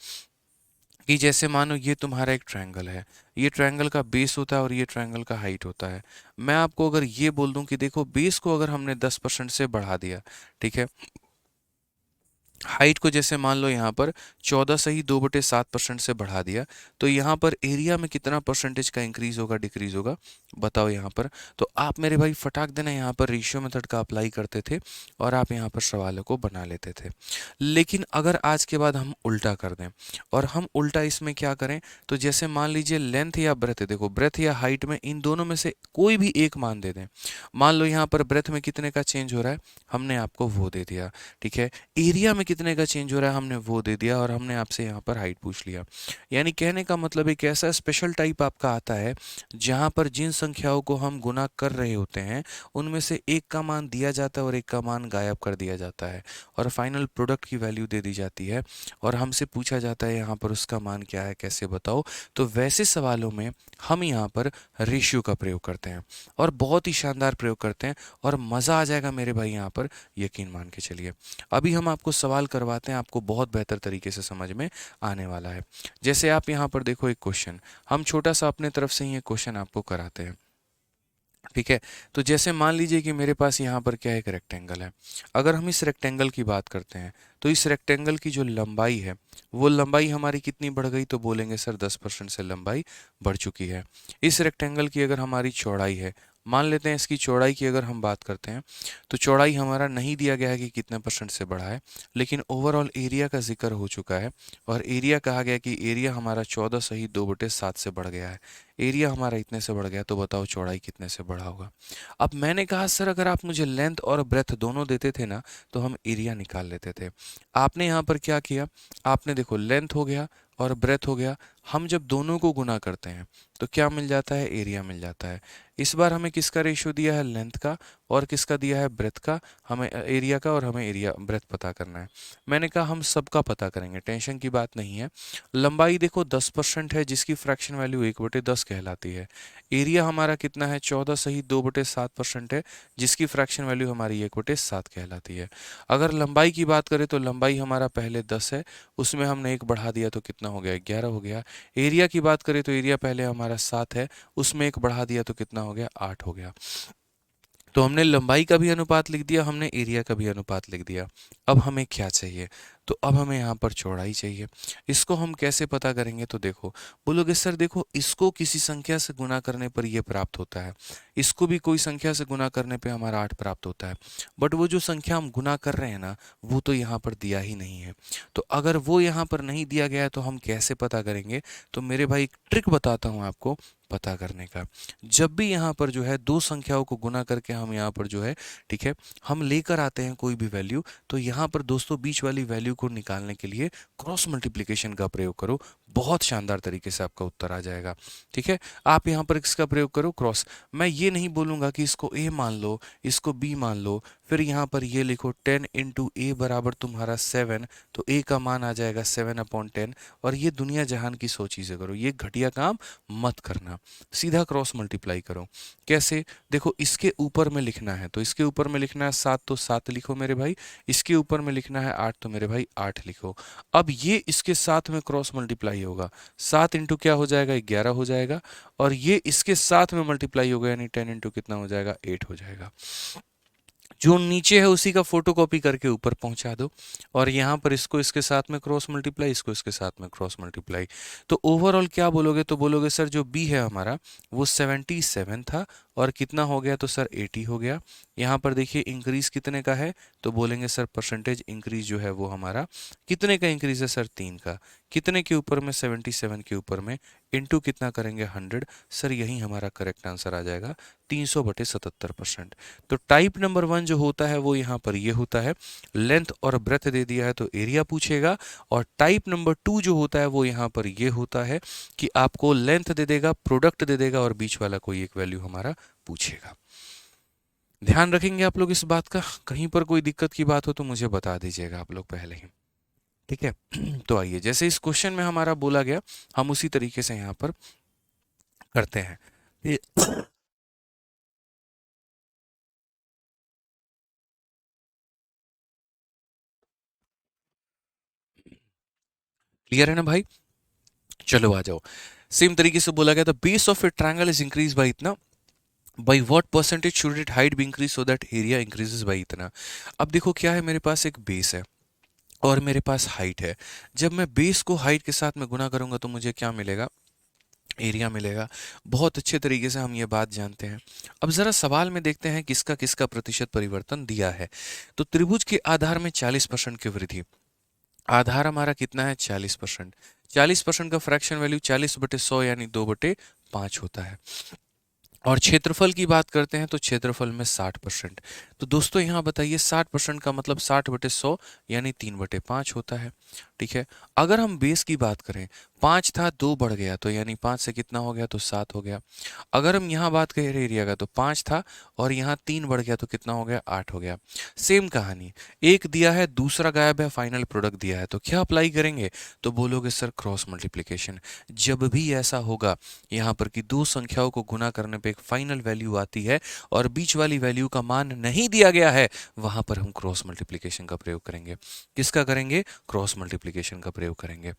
कि जैसे मानो ये तुम्हारा एक ट्रायंगल है, ये ट्रायंगल का बेस होता है और ये ट्रायंगल का हाइट होता है। मैं आपको अगर ये बोल दूं कि देखो बेस को अगर हमने 10% से बढ़ा दिया, ठीक है, हाइट को जैसे मान लो यहाँ पर 14 से ही 2/7% से बढ़ा दिया, तो यहाँ पर एरिया में कितना परसेंटेज का इंक्रीज होगा डिक्रीज होगा, बताओ यहाँ पर। तो आप मेरे भाई फटाक देना यहाँ पर रेशियो मेथड का अप्लाई करते थे और आप यहाँ पर सवालों को बना लेते थे। लेकिन अगर आज के बाद हम उल्टा कर दें और हम उल्टा इसमें क्या करें, तो जैसे मान लीजिए लेंथ या ब्रेथ, देखो ब्रेथ या हाइट में इन दोनों में से कोई भी एक मान दे दें। मान लो यहाँ पर ब्रेथ में कितने का चेंज हो रहा है, हमने आपको वो दे दिया। ठीक है, एरिया में कितने का चेंज हो रहा है, हमने वो दे दिया और हमने आपसे यहाँ पर हाइट पूछ लिया। यानी कहने का मतलब एक ऐसा स्पेशल टाइप आपका आता है जहाँ पर जिन संख्याओं को हम गुना कर रहे होते हैं उनमें से एक का मान दिया जाता है और एक का मान गायब कर दिया जाता है और फाइनल प्रोडक्ट की वैल्यू दे दी जाती है और हमसे पूछा जाता है यहाँ पर उसका मान क्या है, कैसे बताओ। तो वैसे सवालों में हम यहाँ पर रेशियो का प्रयोग करते हैं और बहुत ही शानदार प्रयोग करते हैं और मज़ा आ जाएगा मेरे भाई यहाँ पर, यकीन मान के चलिए। अभी हम आपको सवाल करवाते हैं, आपको बहुत बेहतर तरीके से समझ में आने वाला है। जैसे आप यहाँ पर देखो एक क्वेश्चन, हम छोटा सा अपने तरफ से ही एक क्वेश्चन आपको कराते हैं। ठीक है। तो जैसे मान लीजिए कि मेरे पास यहाँ पर क्या है, एक रेक्टेंगल है। अगर हम इस रेक्टेंगल की बात करते हैं तो इस रेक्टेंगल की जो लंबाई है वो लंबाई हमारी कितनी बढ़ गई, तो बोलेंगे सर 10% से लंबाई बढ़ चुकी है। इस रेक्टेंगल की अगर हमारी चौड़ाई है, मान लेते हैं इसकी चौड़ाई की अगर हम बात करते हैं तो चौड़ाई हमारा नहीं दिया गया है कि कितने परसेंट से बढ़ा है, लेकिन ओवरऑल एरिया का जिक्र हो चुका है और एरिया कहा गया कि एरिया हमारा 14 सही 2/7 से बढ़ गया है। एरिया हमारा इतने से बढ़ गया, तो बताओ चौड़ाई कितने से बढ़ा होगा। अब मैंने कहा सर अगर आप मुझे लेंथ और ब्रेथ दोनों देते थे ना तो हम एरिया निकाल लेते थे। आपने यहाँ पर क्या किया, आपने देखो लेंथ हो गया और ब्रेथ हो गया, हम जब दोनों को गुना करते हैं तो क्या मिल जाता है, एरिया मिल जाता है। इस बार हमें किसका रेशियो दिया है, लेंथ का, और किसका दिया है, ब्रेथ का, हमें एरिया का, और हमें एरिया ब्रेथ पता करना है। मैंने कहा हम सबका पता करेंगे, टेंशन की बात नहीं है। लंबाई देखो 10% है जिसकी फ्रैक्शन वैल्यू 1/10 कहलाती है। एरिया हमारा कितना है, 14 सही 2/7% है जिसकी फ्रैक्शन वैल्यू हमारी 1/7 कहलाती है। अगर लंबाई की बात करें तो लंबाई हमारा पहले 10 है, उसमें हमने एक बढ़ा दिया तो कितना हो गया, 11 हो गया। एरिया की बात करें तो एरिया पहले हमारा 7 है, उसमें एक बढ़ा दिया तो कितना हो गया, 8 हो गया। तो हमने लंबाई का भी अनुपात लिख दिया, हमने एरिया का भी अनुपात लिख दिया। अब हमें क्या चाहिए, तो अब हमें यहाँ पर चौड़ाई चाहिए। इसको हम कैसे पता करेंगे, तो देखो बोलोगे सर देखो इसको किसी संख्या से गुना करने पर ये प्राप्त होता है, इसको भी कोई संख्या से गुना करने पे हमारा 8 प्राप्त होता है, बट वो जो संख्या हम गुना कर रहे हैं ना वो तो यहाँ पर दिया ही नहीं है। तो अगर वो यहाँ पर नहीं दिया गया है तो हम कैसे पता करेंगे, तो मेरे भाई एक ट्रिक बताता हूँ आपको पता करने का। जब भी यहाँ पर जो है दो संख्याओं को गुना करके हम यहाँ पर जो है, ठीक है, हम लेकर आते हैं कोई भी वैल्यू, तो यहाँ पर दोस्तों बीच वाली वैल्यू को निकालने के लिए क्रॉस मल्टीप्लिकेशन का प्रयोग करो, बहुत शानदार तरीके से आपका उत्तर आ जाएगा। ठीक है, आप यहाँ पर इसका प्रयोग करो क्रॉस। मैं ये नहीं बोलूंगा कि इसको ए मान लो, इसको बी मान लो, फिर यहाँ पर ये लिखो 10 इंटू ए बराबर तुम्हारा 7, तो ए का मान आ जाएगा 7/10, और ये दुनिया जहान की 100 चीज़ें करो, ये घटिया काम मत करना। सीधा क्रॉस मल्टीप्लाई करो। कैसे, देखो इसके ऊपर में लिखना है तो इसके ऊपर में लिखना है 7 तो 7 लिखो मेरे भाई, इसके ऊपर में लिखना है 8 तो मेरे भाई 8 लिखो। अब ये इसके साथ में क्रॉस मल्टीप्लाई होगा, 7 इंटू क्या हो जाएगा, 11 हो जाएगा, और ये इसके साथ में मल्टीप्लाई होगा यानी 10 इंटू कितना हो जाएगा, 8 हो जाएगा। जो नीचे है उसी का फोटोकॉपी करके ऊपर पहुंचा दो, और यहाँ पर इसको इसके साथ में क्रॉस मल्टीप्लाई, इसको इसके साथ में क्रॉस मल्टीप्लाई। तो ओवरऑल क्या बोलोगे, तो बोलोगे सर जो बी है हमारा वो 77 था और कितना हो गया, तो सर 80 हो गया। यहाँ पर देखिए इंक्रीज कितने का है, तो बोलेंगे सर परसेंटेज इंक्रीज जो है वो हमारा कितने का इंक्रीज है, सर 3 का। कितने के ऊपर में, 77 के ऊपर में, इंटू कितना करेंगे 100, सर यही हमारा करेक्ट आंसर आ जाएगा 300/77%। तो टाइप नंबर 1 जो होता है वो यहाँ पर ये होता है, लेंथ और ब्रेथ दे दिया है तो एरिया पूछेगा, और टाइप नंबर 2 जो होता है वो यहाँ पर ये होता है कि आपको लेंथ दे देगा, प्रोडक्ट दे देगा, और बीच वाला कोई एक वैल्यू हमारा पूछेगा। ध्यान रखेंगे आप लोग इस बात का, कहीं पर कोई दिक्कत की बात हो तो मुझे बता दीजिएगा आप लोग पहले ही। ठीक है तो आइए जैसे इस क्वेश्चन में हमारा बोला गया हम उसी तरीके से यहाँ पर करते हैं। क्लियर है ना भाई, चलो आ जाओ। सेम तरीके से बोला गया था base of a triangle is increase by इतना, by what percentage should it height be increase so that area increases by इतना। अब देखो क्या है, मेरे पास एक बेस है और मेरे पास हाइट है। जब मैं बेस को हाइट के साथ में गुना करूंगा तो मुझे क्या मिलेगा, एरिया मिलेगा। बहुत अच्छे तरीके से हम ये बात जानते हैं। अब जरा सवाल में देखते हैं किसका किसका प्रतिशत परिवर्तन दिया है। तो त्रिभुज के आधार में 40% की वृद्धि, आधार हमारा कितना है 40%, 40% का फ्रैक्शन वैल्यू 40/100 यानी 2/5 होता है। और क्षेत्रफल की बात करते हैं तो क्षेत्रफल में 60%। तो दोस्तों यहाँ बताइए 60% का मतलब 60/100 यानी 3/5 होता है। ठीक है, अगर हम बेस की बात करें, 5 था 2 बढ़ गया तो यानी 5 से कितना हो गया, तो 7 हो गया। अगर हम यहाँ बात करें एरिया का तो 5 था और यहाँ 3 बढ़ गया तो कितना हो गया, 8 हो गया। सेम कहानी, एक दिया है दूसरा गायब है, फाइनल प्रोडक्ट दिया है, तो क्या अप्लाई करेंगे, तो बोलोगे सर क्रॉस मल्टीप्लिकेशन। जब भी ऐसा होगा यहाँ पर कि दो संख्याओं को गुना करने पे एक फाइनल वैल्यू आती है और बीच वाली वैल्यू का मान नहीं दिया गया है, वहां पर हम क्रॉस मल्टीप्लिकेशन का प्रयोग करेंगे। किसका करेंगे, क्रॉस मल्टीप्लिकेशन का प्रयोग करेंगे।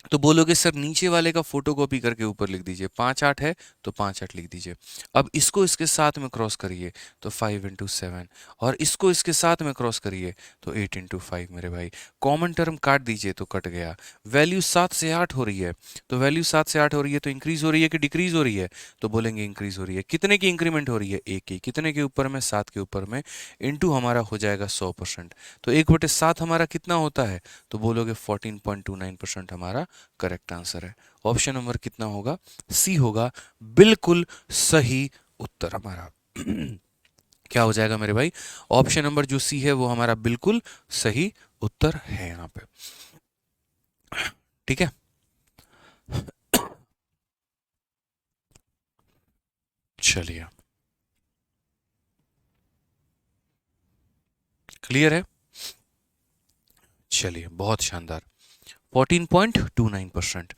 तो बोलोगे सर नीचे वाले का फोटोकॉपी करके ऊपर लिख दीजिए, 5 8 है तो 5 8 लिख दीजिए। अब इसको इसके साथ में क्रॉस करिए तो 5 × 7, और इसको इसके साथ में क्रॉस करिए तो 8 × 5 मेरे भाई। कॉमन टर्म काट दीजिए तो कट गया। वैल्यू 7 से 8 हो रही है, तो वैल्यू 7 से 8 हो रही है तो इंक्रीज हो रही है कि डिक्रीज हो रही है, तो बोलेंगे इंक्रीज हो रही है। कितने की इंक्रीमेंट हो रही है? एक की। कितने के ऊपर में? 7 के ऊपर में। इंटू हमारा हो जाएगा 100%। तो 1/7 हमारा कितना होता है? तो बोलोगे 14.29% हमारा करेक्ट आंसर है। ऑप्शन नंबर कितना होगा? सी होगा बिल्कुल सही उत्तर हमारा। क्या हो जाएगा मेरे भाई? ऑप्शन नंबर जो सी है वो हमारा बिल्कुल सही उत्तर है यहाँ पे। ठीक है, चलिए, क्लियर है? चलिए, बहुत शानदार। 14.29%।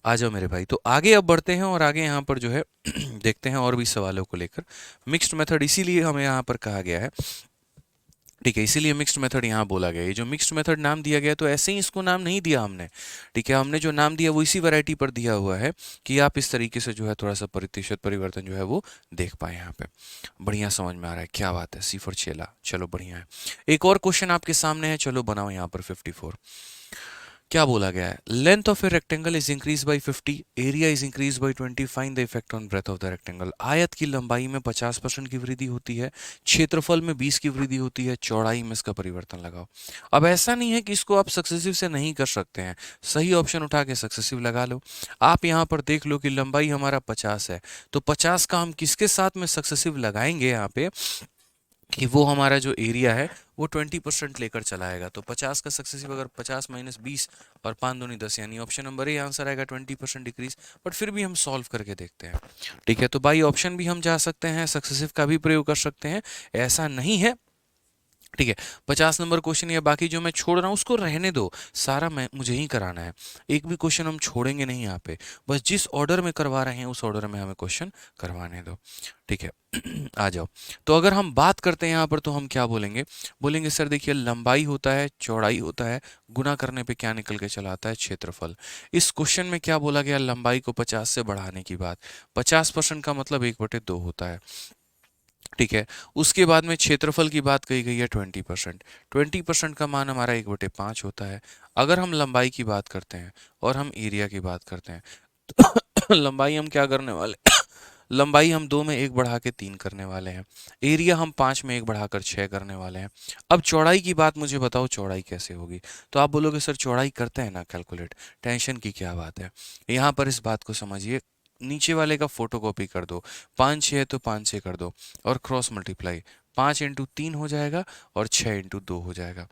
आ जाओ मेरे भाई, तो आगे अब बढ़ते हैं और आगे यहाँ पर जो है देखते हैं और भी सवालों को लेकर। मिक्स्ड मेथड इसीलिए हमें यहाँ पर कहा गया है, ठीक है, इसीलिए मिक्स्ड मेथड यहाँ बोला गया है। ये जो मिक्स्ड मेथड नाम दिया गया तो ऐसे ही इसको नाम नहीं दिया हमने, ठीक है, हमने जो नाम दिया वो इसी वैरायटी पर दिया हुआ है कि आप इस तरीके से जो है थोड़ा सा प्रतिशत परिवर्तन जो है वो देख पाए यहाँ पे। बढ़िया समझ में आ रहा है, क्या बात है, सी फॉर चेला, चलो बढ़िया है। एक और क्वेश्चन आपके सामने है, चलो बनाओ यहाँ पर 54। क्या बोला गया है? Length of a rectangle is increase by 50, area is increase by 20, find the effect on breadth of the rectangle. आयत की लंबाई में 50% की वृद्धि होती है, क्षेत्रफल में 20 की वृद्धि होती है, चौड़ाई में इसका परिवर्तन लगाओ। अब ऐसा नहीं है कि इसको आप सक्सेसिव से नहीं कर सकते हैं, सही ऑप्शन उठा के सक्सेसिव लगा लो। आप यहाँ पर देख लो कि लंबाई हमारा 50 है, तो 50 का हम किसके साथ में सक्सेसिव लगाएंगे यहाँ पे कि वो हमारा जो एरिया है वो 20% लेकर चला आएगा। तो 50 का सक्सेसिव अगर 50 - 20 और 5 दूनी 10, यानी ऑप्शन नंबर ए आंसर आएगा 20% डिक्रीज। बट फिर भी हम सॉल्व करके देखते हैं, ठीक है। तो बाई ऑप्शन भी हम जा सकते हैं, सक्सेसिव का भी प्रयोग कर सकते हैं, ऐसा नहीं है, ठीक है। 50 नंबर क्वेश्चन या बाकी जो मैं छोड़ रहा हूँ उसको रहने दो, सारा मैं मुझे ही कराना है, एक भी क्वेश्चन हम छोड़ेंगे नहीं यहाँ पे। बस जिस ऑर्डर में करवा रहे हैं उस ऑर्डर में हमें क्वेश्चन करवाने दो, ठीक है। आ जाओ, तो अगर हम बात करते हैं यहाँ पर तो हम क्या बोलेंगे? बोलेंगे सर देखिए, लंबाई होता है, चौड़ाई होता है, गुना करने पे क्या निकल के चला आता है? क्षेत्रफल। इस क्वेश्चन में क्या बोला गया? लंबाई को 50 से बढ़ाने की बात। 50% का मतलब 1/2 होता है, ठीक है। उसके बाद में क्षेत्रफल की बात कही गई है 20%। 20% का मान हमारा 1/5 होता है। अगर हम लंबाई की बात करते हैं और हम एरिया की बात करते हैं तो लंबाई हम क्या करने वाले लंबाई हम 2 में 1 बढ़ा के 3 करने वाले हैं, एरिया हम 5 में 1 बढ़ाकर 6 करने वाले हैं। अब चौड़ाई की बात मुझे बताओ, चौड़ाई कैसे होगी? तो आप बोलोगे सर चौड़ाई करते हैं ना कैलकुलेट, टेंशन की क्या बात है। यहाँ पर इस बात को समझिए, नीचे वाले का फोटोकॉपी कर दो, 5 6 है तो 5 6 कर दो और क्रॉस मल्टीप्लाई, 5 × 3 हो जाएगा और 6 × 2 हो जाएगा।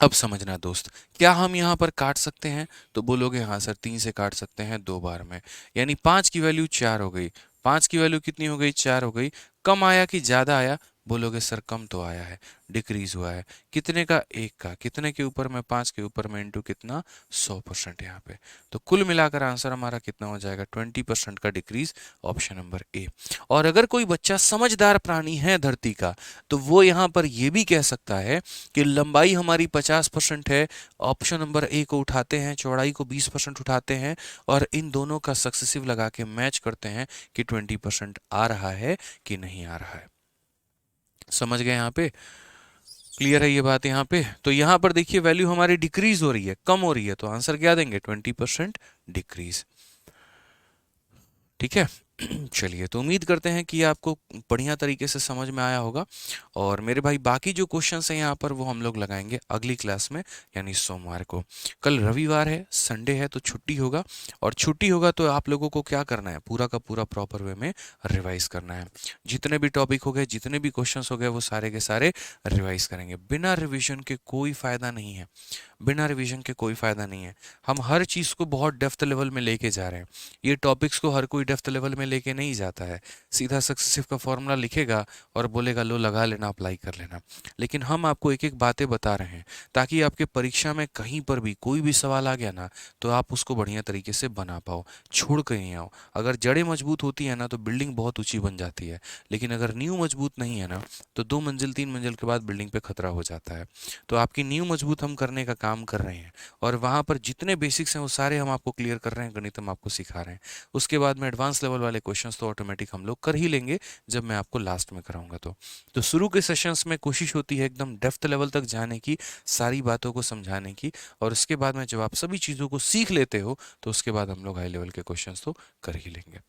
अब समझना दोस्त, क्या हम यहाँ पर काट सकते हैं? तो बोलोगे हाँ सर 3 से काट सकते हैं 2 बार में, यानी 5 की वैल्यू 4 हो गई। 5 की वैल्यू कितनी हो गई? 4 हो गई। कम आया कि ज़्यादा आया? बोलोगे सर कम तो आया है, डिक्रीज हुआ है। कितने का? 1 का। कितने के ऊपर में? 5 के ऊपर में, इंटू कितना? 100% यहाँ पे। तो कुल मिलाकर आंसर हमारा कितना हो जाएगा? 20% का डिक्रीज, ऑप्शन नंबर ए। और अगर कोई बच्चा समझदार प्राणी है धरती का, तो वो यहाँ पर ये भी कह सकता है कि लंबाई हमारी 50% है, ऑप्शन नंबर ए को उठाते हैं, चौड़ाई को 20% उठाते हैं और इन दोनों का सक्सेसिव लगा के मैच करते हैं कि 20% आ रहा है कि नहीं आ रहा है। समझ गए यहाँ पे? क्लियर है ये बात यहाँ पे? तो यहाँ पर देखिए वैल्यू हमारी डिक्रीज हो रही है, कम हो रही है, तो आंसर क्या देंगे? 20% डिक्रीज, ठीक है। चलिए, तो उम्मीद करते हैं कि आपको बढ़िया तरीके से समझ में आया होगा। और मेरे भाई बाकी जो क्वेश्चंस हैं यहाँ पर वो हम लोग लगाएंगे अगली क्लास में, यानी सोमवार को। कल रविवार है, संडे है, तो छुट्टी होगा। और छुट्टी होगा तो आप लोगों को क्या करना है? पूरा का पूरा प्रॉपर वे में रिवाइज करना है। जितने भी टॉपिक हो गए, जितने भी क्वेश्चंस हो गए, वो सारे के सारे रिवाइज करेंगे। बिना रिविजन के कोई फायदा नहीं है, बिना रिवीजन के कोई फ़ायदा नहीं है। हम हर चीज़ को बहुत डेप्थ लेवल में लेके जा रहे हैं, ये टॉपिक्स को हर कोई डेप्थ लेवल में में लेके नहीं जाता है, सीधा सक्सेसिव का फॉर्मूला लिखेगा और बोलेगा लो लगा लेना, अप्लाई कर लेना। लेकिन हम आपको एक एक बातें बता रहे हैं ताकि आपके परीक्षा में कहीं पर भी कोई भी सवाल आ गया ना तो आप उसको बढ़िया तरीके से बना पाओ, छोड़ कर नहीं आओ। अगर जड़ें मजबूत होती है ना तो बिल्डिंग बहुत ऊंची बन जाती है, लेकिन अगर नींव मजबूत नहीं है ना तो 2 मंजिल 3 मंजिल के बाद बिल्डिंग पे खतरा हो जाता है। तो आपकी नींव मजबूत हम करने का काम कर रहे हैं, और वहाँ पर जितने बेसिक्स हैं वो सारे हम आपको क्लियर कर रहे हैं, गणित हम आपको सिखा रहे हैं। उसके बाद में एडवांस लेवल वाले क्वेश्चंस तो ऑटोमेटिक हम लोग कर ही लेंगे जब मैं आपको लास्ट में कराऊंगा। तो शुरू के सेशंस में कोशिश होती है एकदम डेप्थ लेवल तक जाने की, सारी बातों को समझाने की, और उसके बाद में जब आप सभी चीज़ों को सीख लेते हो तो उसके बाद हम लोग हाई लेवल के क्वेश्चंस तो कर ही लेंगे।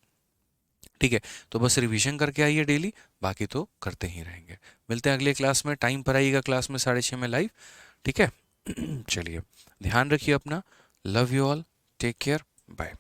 ठीक है, तो बस रिवीजन करके आइए डेली, बाकी तो करते ही रहेंगे। मिलते हैं अगले क्लास में, टाइम पर आइएगा क्लास में 6:30 में लाइव। ठीक है चलिए, ध्यान रखिए अपना, love you all, take care, bye.